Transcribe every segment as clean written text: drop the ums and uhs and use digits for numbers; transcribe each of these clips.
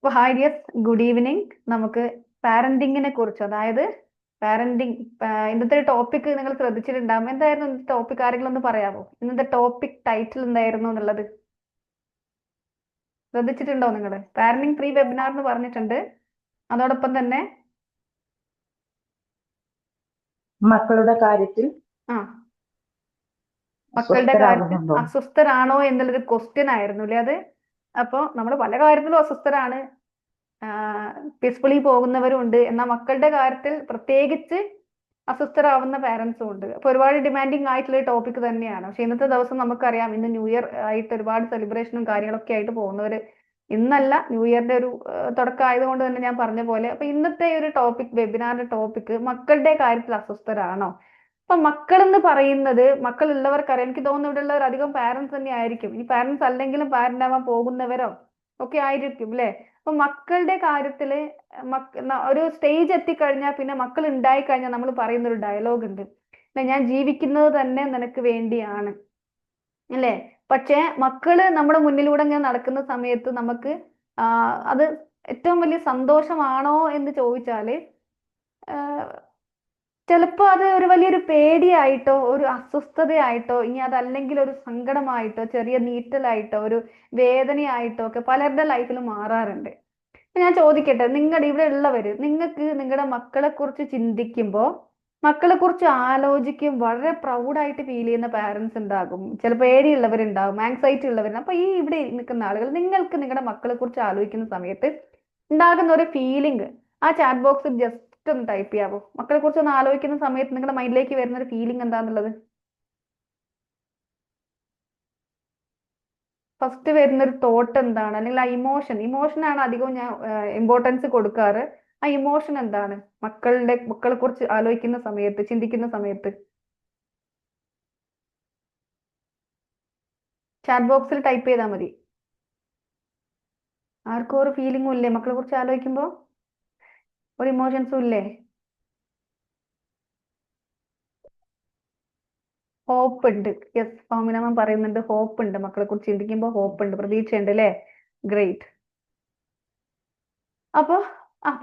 അപ്പോൾ hi ഡിയസ്, good evening. നമുക്ക് പാരന്റിങ്ങിനെ കുറിച്ച്, അതായത് പാരന്റിങ് ഇന്നത്തെ ടോപ്പിക് നിങ്ങൾ ശ്രദ്ധിച്ചിട്ടുണ്ടാകും. എന്തായിരുന്നു ഇന്നത്തെ ടോപ്പിക്? ആരെങ്കിലും ഒന്ന് പറയാമോ? ഇന്നത്തെ ടോപ്പിക് ടൈറ്റിൽ എന്തായിരുന്നു എന്നുള്ളത് ശ്രദ്ധിച്ചിട്ടുണ്ടോ നിങ്ങൾ? പാരന്റിങ് ഫ്രീ വെബിനാർ എന്ന് പറഞ്ഞിട്ടുണ്ട്. അതോടൊപ്പം തന്നെ മക്കളുടെ കാര്യത്തിൽ ആ മക്കളുടെ കാര്യത്തിൽ അസ്വസ്ഥരാകുന്നുണ്ടോ? അസ്വസ്ഥരാണോ എന്നുള്ളൊരു ക്വസ്റ്റ്യൻ ആയിരുന്നു അല്ലേ അത്? അപ്പോൾ നമ്മൾ പല കാര്യത്തിലും അസ്വസ്ഥരാണ്. പീസ്ഫുള്ളി പോകുന്നവരും ഉണ്ട്, എന്നാൽ മക്കളുടെ കാര്യത്തിൽ പ്രത്യേകിച്ച് അസ്വസ്ഥരാവുന്ന പാരന്റ്സും ഉണ്ട്. അപ്പൊ ഒരുപാട് ഡിമാൻഡിങ് ആയിട്ടുള്ള ടോപ്പിക് തന്നെയാണ്. പക്ഷെ ഇന്നത്തെ ദിവസം നമുക്കറിയാം, ഇന്ന് ന്യൂ ഇയർ ആയിട്ട് ഒരുപാട് സെലിബ്രേഷനും കാര്യങ്ങളൊക്കെ ആയിട്ട് പോകുന്നവര് ഇന്നല്ല, ന്യൂ ഇയറിന്റെ ഒരു തുടക്കം ആയതുകൊണ്ട് തന്നെ ഞാൻ പറഞ്ഞ പോലെ. അപ്പൊ ഇന്നത്തെ ഒരു ടോപ്പിക്, വെബിനാറിന്റെ ടോപ്പിക് മക്കളുടെ കാര്യത്തിൽ അസ്വസ്ഥരാണോ. അപ്പൊ മക്കൾ എന്ന് പറയുന്നത്, മക്കളുള്ളവർക്കറിയാം, എനിക്ക് തോന്നുന്നു ഇവിടെ ഉള്ളവർ അധികം പാരന്റ്സ് തന്നെ ആയിരിക്കും. ഈ പാരന്റ്സ് അല്ലെങ്കിലും പാരന്റ് ആവാൻ പോകുന്നവരോ ഒക്കെ ആയിരിക്കും അല്ലെ. അപ്പൊ മക്കളുടെ കാര്യത്തില് ഒരു സ്റ്റേജ് എത്തിക്കഴിഞ്ഞാൽ, പിന്നെ മക്കൾ ഉണ്ടായി കഴിഞ്ഞാൽ നമ്മൾ പറയുന്ന ഒരു ഡയലോഗ് ഉണ്ട്, ഞാൻ ജീവിക്കുന്നത് തന്നെ നിനക്ക് വേണ്ടിയാണ് അല്ലേ. പക്ഷെ മക്കള് നമ്മുടെ മുന്നിലൂടെ ഇങ്ങനെ നടക്കുന്ന സമയത്ത് നമുക്ക് അത് ഏറ്റവും വലിയ സന്തോഷമാണോ എന്ന് ചോദിച്ചാല് ചിലപ്പോ അത് ഒരു വലിയൊരു പേടിയായിട്ടോ, ഒരു അസ്വസ്ഥതയായിട്ടോ, ഇനി അതല്ലെങ്കിൽ ഒരു സങ്കടമായിട്ടോ, ചെറിയ നീറ്റലായിട്ടോ, ഒരു വേദനയായിട്ടോ ഒക്കെ പലരുടെ ലൈഫിൽ മാറാറുണ്ട്. ഞാൻ ചോദിക്കട്ടെ, നിങ്ങളുടെ ഇവിടെ ഉള്ളവര്, നിങ്ങൾക്ക് നിങ്ങളുടെ മക്കളെ കുറിച്ച് ചിന്തിക്കുമ്പോ, മക്കളെ കുറിച്ച് ആലോചിക്കും വളരെ പ്രൗഡായിട്ട് ഫീൽ ചെയ്യുന്ന പാരന്റ്സ് ഉണ്ടാകും, ചിലപ്പോൾ പേടിയുള്ളവരുണ്ടാകും, ആങ്സൈറ്റി ഉള്ളവരുണ്ടാകും. അപ്പൊ ഈ ഇവിടെ നിൽക്കുന്ന ആളുകൾ, നിങ്ങൾക്ക് നിങ്ങളുടെ മക്കളെ കുറിച്ച് ആലോചിക്കുന്ന സമയത്ത് ഉണ്ടാകുന്ന ഒരു ഫീലിംഗ് ആ ചാറ്റ് ബോക്സിൽ ജസ്റ്റ് ഒന്ന് ടൈപ്പ് ചെയ്യാവോ? മക്കളെ കുറിച്ച് ഒന്ന് ആലോചിക്കുന്ന സമയത്ത് നിങ്ങളുടെ മൈൻഡിലേക്ക് വരുന്ന ഒരു ഫീലിംഗ് എന്താന്നുള്ളത് ഫസ്റ്റ് വരുന്ന ഒരു തോട്ട് എന്താണ്, അല്ലെങ്കിൽ ആ ഇമോഷനാണ് അധികവും ഞാൻ ഇമ്പോർട്ടൻസ് കൊടുക്കാറ്. ആ ഇമോഷൻ എന്താണ് മക്കളെ കുറിച്ച് ആലോചിക്കുന്ന സമയത്ത്, ചിന്തിക്കുന്ന സമയത്ത്? ചാറ്റ് ബോക്സിൽ ടൈപ്പ് ചെയ്താൽ മതി. ആർക്കും ഒരു ഫീലിംഗും ഇല്ലേ മക്കളെ കുറിച്ച് ആലോചിക്കുമ്പോൾ? ഒരു ഇമോഷൻസും ഇല്ലേ? ഹോപ്പ് ഉണ്ട്. യെസ്, ഫാമിനമ്മ പറയുന്നുണ്ട്, ഹോപ്പ് ഉണ്ട്. മക്കളെ കുറിച്ച് ചിന്തിക്കുമ്പോൾ ഹോപ്പ് ഉണ്ട്, പ്രതീക്ഷയുണ്ട് അല്ലേ. ഗ്രേറ്റ്. അപ്പൊ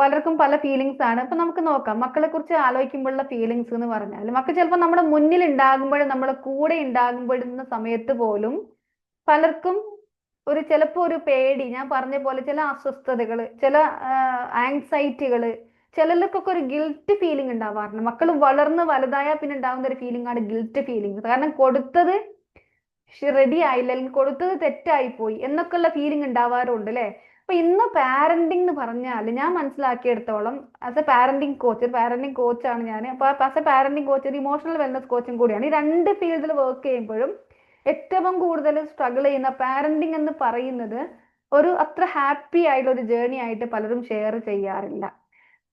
പലർക്കും പല ഫീലിങ്സ് ആണ്. അപ്പൊ നമുക്ക് നോക്കാം, മക്കളെ കുറിച്ച് ആലോചിക്കുമ്പോഴുള്ള ഫീലിങ്സ് എന്ന് പറഞ്ഞാൽ, മക്കൾ ചിലപ്പോൾ നമ്മുടെ മുന്നിൽ ഉണ്ടാകുമ്പോഴും നമ്മുടെ കൂടെ ഉണ്ടാകുമ്പോഴുന്ന സമയത്ത് പോലും പലർക്കും ചിലപ്പോ ഒരു പേടി, ഞാൻ പറഞ്ഞ പോലെ ചില അസ്വസ്ഥതകള്, ചില ആങ്സൈറ്റികള്, ചിലർക്കൊക്കെ ഒരു ഗിൽറ്റ് ഫീലിംഗ് ഉണ്ടാവാറുണ്ട്. മക്കൾ വളർന്ന് വലുതായാൽ പിന്നെ ഉണ്ടാകുന്ന ഒരു ഫീലിംഗ് ആണ് ഗിൽറ്റ് ഫീലിംഗ്. കാരണം കൊടുത്തത് റെഡി ആയില്ല, അല്ലെങ്കിൽ കൊടുത്തത് തെറ്റായി പോയി എന്നൊക്കെയുള്ള ഫീലിംഗ് ഉണ്ടാവാറുണ്ട് അല്ലെ. അപ്പൊ ഇന്ന് പാരന്റിംഗ് എന്ന് പറഞ്ഞാൽ ഞാൻ മനസ്സിലാക്കിയെടുത്തോളം, ആസ് എ പാരന്റിംഗ് കോച്ചാണ് ഞാൻ. അപ്പൊ ആസ് എ പാരന്റിംഗ് കോച്ച്, ഒരു ഇമോഷണൽ വെൽനസ് കോച്ചും കൂടിയാണ്. ഈ രണ്ട് ഫീൽഡിൽ വർക്ക് ചെയ്യുമ്പോഴും ഏറ്റവും കൂടുതൽ സ്ട്രഗിൾ ചെയ്യുന്ന പാരന്റിംഗ് എന്ന് പറയുന്നത് ഒരു അത്ര ഹാപ്പി ആയിട്ടുള്ള ഒരു ജേർണി ആയിട്ട് പലരും ഷെയർ ചെയ്യാറില്ല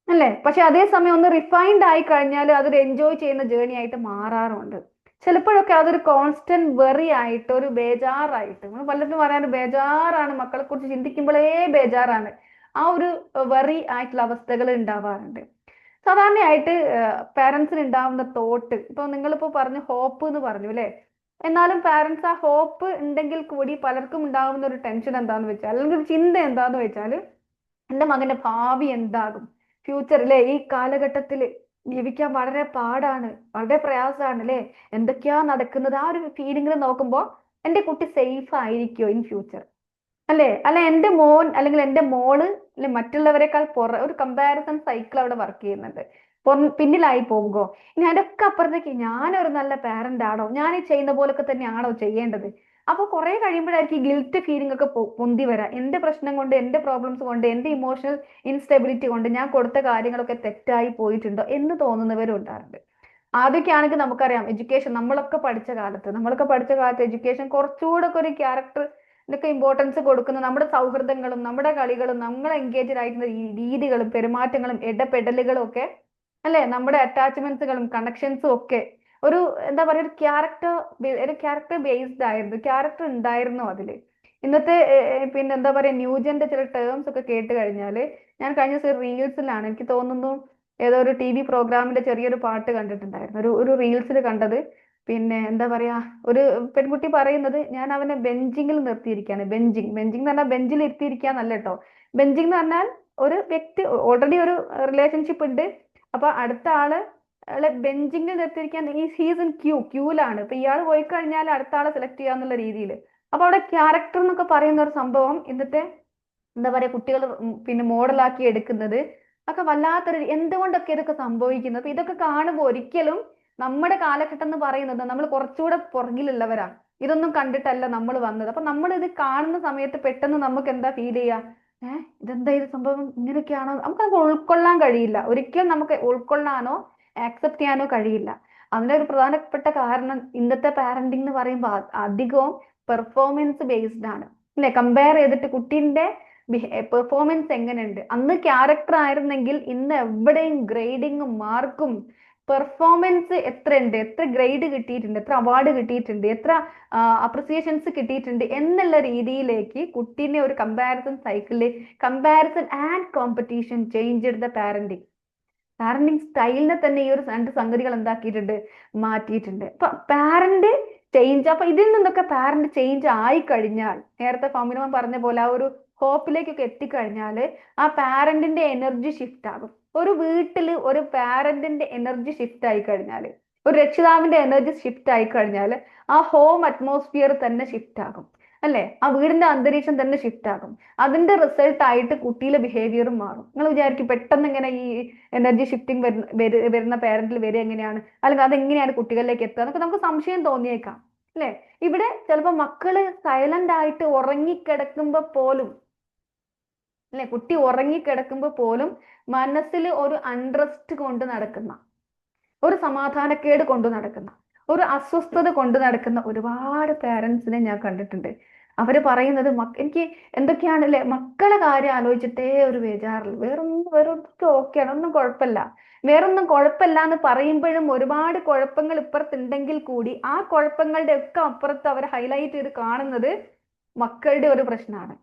അല്ലേ. പക്ഷെ അതേസമയം ഒന്ന് റിഫൈൻഡ് ആയി കഴിഞ്ഞാൽ അതൊരു എൻജോയ് ചെയ്യുന്ന ജേർണി ആയിട്ട് മാറാറുണ്ട്. ചിലപ്പോഴൊക്കെ അതൊരു കോൺസ്റ്റന്റ് വെറി ആയിട്ട്, ഒരു ബേജാറായിട്ട്, നമ്മൾ പലരും പറയാൻ ബേജാറാണ്, മക്കളെ കുറിച്ച് ചിന്തിക്കുമ്പോഴേ ബേജാറാണ്, ആ ഒരു വെറി ആയിട്ടുള്ള അവസ്ഥകൾ ഉണ്ടാവാറുണ്ട്. സാധാരണയായിട്ട് പാരന്റ്സിന് ഉണ്ടാവുന്ന തോട്ട്, ഇപ്പൊ നിങ്ങളിപ്പോ പറഞ്ഞു ഹോപ്പ് എന്ന് പറഞ്ഞു അല്ലെ. എന്നാലും പാരന്റ്സ് ആ ഹോപ്പ് ഉണ്ടെങ്കിൽ കൂടി പലർക്കും ഉണ്ടാകുന്ന ഒരു ടെൻഷൻ എന്താന്ന് വെച്ചാൽ, അല്ലെങ്കിൽ ഒരു ചിന്ത എന്താന്ന് വെച്ചാൽ, എന്റെ മകന്റെ ഭാവി എന്താകും, ഫ്യൂച്ചറിലെ ഈ കാലഘട്ടത്തിൽ ജീവിക്കാൻ വളരെ പാടാണ്, വളരെ പ്രയാസമാണ് അല്ലെ, എന്തൊക്കെയാ നടക്കുന്നത്, ആ ഒരു ഫീലിംഗിൽ നോക്കുമ്പോൾ എന്റെ കുട്ടി സേഫ് ആയിരിക്കുമോ ഇൻ ഫ്യൂച്ചർ അല്ലെ. അല്ല എന്റെ മോൻ അല്ലെങ്കിൽ എന്റെ മോള് അല്ലെ മറ്റുള്ളവരെക്കാൾ ഒരു കമ്പാരിസൺ സൈക്കിൾ അവിടെ വർക്ക് ചെയ്യുന്നുണ്ട്. പിന്നിലായി പോകുമോ, ഇനി അതൊക്കെ അപ്പുറത്തേക്ക് ഞാനൊരു നല്ല പാരന്റ് ആണോ, ഞാൻ ഈ ചെയ്യുന്ന പോലൊക്കെ തന്നെയാണോ ചെയ്യേണ്ടത്. അപ്പൊ കുറെ കഴിയുമ്പോഴായിരിക്കും ഗിൽറ്റ് ഫീലിംഗ് ഒക്കെ പൊന്തി വരാം. എന്റെ പ്രശ്നം കൊണ്ട്, എന്റെ പ്രോബ്ലംസ് കൊണ്ട്, എന്റെ ഇമോഷണൽ ഇൻസ്റ്റെബിലിറ്റി കൊണ്ട് ഞാൻ കൊടുത്ത കാര്യങ്ങളൊക്കെ തെറ്റായി പോയിട്ടുണ്ടോ എന്ന് തോന്നുന്നവരും ഉണ്ടാറുണ്ട്. ആദ്യമൊക്കെ ആണെങ്കിൽ നമുക്കറിയാം, എഡ്യൂക്കേഷൻ നമ്മളൊക്കെ പഠിച്ച കാലത്ത് എഡ്യൂക്കേഷൻ കുറച്ചുകൂടെ ഒക്കെ ഒരു ക്യാരക്ടർ ഇതൊക്കെ ഇമ്പോർട്ടൻസ് കൊടുക്കുന്ന, നമ്മുടെ സൗഹൃദങ്ങളും നമ്മുടെ കളികളും നമ്മൾ എൻഗേജ്ഡ് ആയിട്ടുള്ള രീതികളും പെരുമാറ്റങ്ങളും ഇടപെടലുകളും ഒക്കെ അല്ലെ, നമ്മുടെ അറ്റാച്ച്മെന്റ്സുകളും കണക്ഷൻസും ഒക്കെ ഒരു എന്താ പറയുക, ഒരു ക്യാരക്ടർ ബേസ്ഡ് ആയിരുന്നു, ക്യാരക്ടർ ഉണ്ടായിരുന്നു അതില്. ഇന്നത്തെ പിന്നെ എന്താ പറയുക, ന്യൂജന്റെ ചില ടേംസ് ഒക്കെ കേട്ട് കഴിഞ്ഞാല്, ഞാൻ കഴിഞ്ഞ ദിവസം റീൽസിലാണ് എനിക്ക് തോന്നുന്നു, ഏതോ ഒരു TV പ്രോഗ്രാമിന്റെ ചെറിയൊരു പാട്ട് കണ്ടിട്ടുണ്ടായിരുന്നു, ഒരു റീൽസിൽ കണ്ടത്. പിന്നെ എന്താ പറയാ, ഒരു പെൺകുട്ടി പറയുന്നത്, ഞാൻ അവനെ ബെഞ്ചിങ്ങിൽ നിർത്തിയിരിക്കുകയാണ്. ബെഞ്ചിങ് ബെഞ്ചിങ് എന്ന് പറഞ്ഞാൽ ബെഞ്ചിൽ ഇരുത്തിയിരിക്കാന്നല്ല കേട്ടോ. ബെഞ്ചിങ് എന്ന് പറഞ്ഞാൽ ഒരു വ്യക്തി ഓൾറെഡി ഒരു റിലേഷൻഷിപ്പ് ഉണ്ട്, അപ്പൊ അടുത്ത ആളെ ബെഞ്ചിങ്ങിൽ നിർത്തിയിരിക്കാൻ, ഹീസ് ഇൻ ക്യൂലാണ്. ഇപ്പൊ ഇയാൾ പോയി കഴിഞ്ഞാൽ അടുത്ത ആളെ സെലക്ട് ചെയ്യാന്നുള്ള രീതിയിൽ. അപ്പൊ അവിടെ ക്യാരക്ടർ എന്നൊക്കെ പറയുന്ന ഒരു സംഭവം ഇന്നത്തെ എന്താ പറയാ കുട്ടികൾ പിന്നെ മോഡലാക്കി എടുക്കുന്നത് ഒക്കെ വല്ലാത്തൊരു, എന്തുകൊണ്ടൊക്കെ ഇതൊക്കെ സംഭവിക്കുന്നത്. അപ്പൊ ഇതൊക്കെ കാണുമ്പോൾ ഒരിക്കലും നമ്മുടെ കാലഘട്ടം എന്ന് പറയുന്നത് നമ്മൾ കുറച്ചുകൂടെ പുറകിലുള്ളവരാ. ഇതൊന്നും കണ്ടിട്ടല്ല നമ്മൾ വന്നത്. അപ്പൊ നമ്മൾ ഇത് കാണുന്ന സമയത്ത് പെട്ടെന്ന് നമുക്ക് എന്താ ഫീൽ ചെയ്യാ, ഇതെന്താ ഇത് സംഭവം, ഇങ്ങനെയൊക്കെയാണോ, നമുക്കത് ഉൾക്കൊള്ളാൻ കഴിയില്ല. ഒരിക്കലും നമുക്ക് ഉൾക്കൊള്ളാനോ ആക്സെപ്റ്റ് ചെയ്യാനോ കഴിയില്ല. അതിന്റെ ഒരു പ്രധാനപ്പെട്ട കാരണം ഇന്നത്തെ പാരന്റിങ് എന്ന് പറയുമ്പോൾ അധികവും പെർഫോമൻസ് ബേസ്ഡ് ആണ് അല്ലെ. കമ്പയർ ചെയ്തിട്ട് കുട്ടീന്റെ പെർഫോമൻസ് എങ്ങനെയുണ്ട്. അന്ന് ക്യാരക്ടർ ആയിരുന്നെങ്കിൽ ഇന്ന് എവിടെയും ഗ്രേഡിങ്ങും മാർക്കും പെർഫോമൻസ് എത്രയുണ്ട്, എത്ര ഗ്രേഡ് കിട്ടിയിട്ടുണ്ട്, എത്ര അവാർഡ് കിട്ടിയിട്ടുണ്ട്, എത്ര അപ്രിസിയേഷൻസ് കിട്ടിയിട്ടുണ്ട് എന്നുള്ള രീതിയിലേക്ക് കുട്ടീനെ ഒരു കമ്പാരിസൺ സൈക്കിളിൽ, comparison and competition change the parenting സ്റ്റൈലിനെ തന്നെ ഈ ഒരു രണ്ട് സംഗതികൾ എന്താക്കിയിട്ടുണ്ട്, മാറ്റിയിട്ടുണ്ട്. അപ്പൊ പാരന്റ് ചേഞ്ച്, അപ്പൊ ഇതിൽ നിന്നൊക്കെ പാരന്റ് ചേഞ്ച് ആയി കഴിഞ്ഞാൽ, നേരത്തെ ഫാമിനോൻ പറഞ്ഞ പോലെ ആ ഒരു ഹോപ്പിലേക്കൊക്കെ എത്തിക്കഴിഞ്ഞാൽ ആ പാരന്റിന്റെ എനർജി ഷിഫ്റ്റ് ആകും. ഒരു വീട്ടിൽ ഒരു പാരന്റിന്റെ എനർജി ഷിഫ്റ്റ് ആയി കഴിഞ്ഞാൽ, ഒരു രക്ഷിതാവിന്റെ എനർജി ഷിഫ്റ്റ് ആയി കഴിഞ്ഞാൽ ആ ഹോം അറ്റ്മോസ്ഫിയർ തന്നെ ഷിഫ്റ്റ് ആകും അല്ലെ. ആ വീടിന്റെ അന്തരീക്ഷം തന്നെ ഷിഫ്റ്റ് ആകും. അതിന്റെ റിസൾട്ട് ആയിട്ട് കുട്ടിയിലെ ബിഹേവിയറും മാറും. നിങ്ങൾ വിചാരിക്കും പെട്ടെന്ന് ഇങ്ങനെ ഈ എനർജി ഷിഫ്റ്റിംഗ് വരുന്ന പേരന്റിൽ വരെ എങ്ങനെയാണ്, അല്ലെങ്കിൽ അതെങ്ങനെയാണ് കുട്ടികളിലേക്ക് എത്തുക എന്നൊക്കെ നമുക്ക് സംശയം തോന്നിയേക്കാം അല്ലെ. ഇവിടെ ചിലപ്പോൾ മക്കള് സൈലന്റ് ആയിട്ട് ഉറങ്ങിക്കിടക്കുമ്പോ പോലും അല്ലെ, കുട്ടി ഉറങ്ങിക്കിടക്കുമ്പോ പോലും മനസ്സിൽ ഒരു അൺറെസ്റ്റ് കൊണ്ട് നടക്കുന്ന, ഒരു സമാധാനക്കേട് കൊണ്ടു നടക്കുന്ന, ഒരു അസ്വസ്ഥത കൊണ്ടു നടക്കുന്ന ഒരുപാട് പേരൻസിനെ ഞാൻ കണ്ടിട്ടുണ്ട്. അവര് പറയുന്നത് എനിക്ക് എന്തൊക്കെയാണല്ലേ, മക്കളെ കാര്യം ആലോചിച്ചിട്ടേ ഒരു ബേജാറില്ല, വേറൊന്നും ഓക്കെയാണ്, ഒന്നും കുഴപ്പമില്ല, വേറൊന്നും കുഴപ്പമില്ല എന്ന് പറയുമ്പോഴും ഒരുപാട് കുഴപ്പങ്ങൾ ഇപ്പുറത്തുണ്ടെങ്കിൽ കൂടി ആ കുഴപ്പങ്ങളുടെ ഒക്കെ അപ്പുറത്ത് അവർ ഹൈലൈറ്റ് ചെയ്ത് കാണുന്നത് മക്കളുടെ ഒരു പ്രശ്നമാണ്.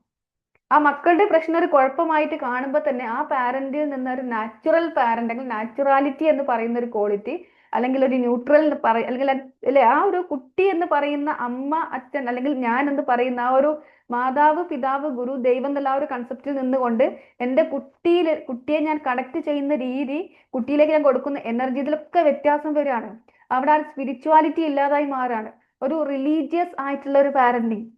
ആ മക്കളുടെ പ്രശ്നം ഒരു കുഴപ്പമായിട്ട് കാണുമ്പോൾ തന്നെ ആ പാരന്റിൽ നിന്ന് ഒരു നാച്ചുറൽ പാരന്റ്, അല്ലെങ്കിൽ നാച്ചുറാലിറ്റി എന്ന് പറയുന്ന ഒരു ക്വാളിറ്റി, അല്ലെങ്കിൽ ഒരു ന്യൂട്രൽ അല്ലെങ്കിൽ അല്ലെ, ആ ഒരു കുട്ടി എന്ന് പറയുന്ന അമ്മ, അച്ഛൻ, അല്ലെങ്കിൽ ഞാൻ എന്ന് പറയുന്ന ആ ഒരു മാതാവ്, പിതാവ്, ഗുരു, ദൈവം എന്നുള്ള ആ ഒരു കൺസെപ്റ്റിൽ നിന്നുകൊണ്ട് എൻ്റെ കുട്ടിയെ ഞാൻ കണക്ട് ചെയ്യുന്ന രീതി, കുട്ടിയിലേക്ക് ഞാൻ കൊടുക്കുന്ന എനർജി, ഇതിലൊക്കെ വ്യത്യാസം വരികയാണ്. അവിടെ ആ സ്പിരിച്വാലിറ്റി ഇല്ലാതായി മാറാണ്. ഒരു റിലീജിയസ് ആയിട്ടുള്ള ഒരു പാരന്റിങ്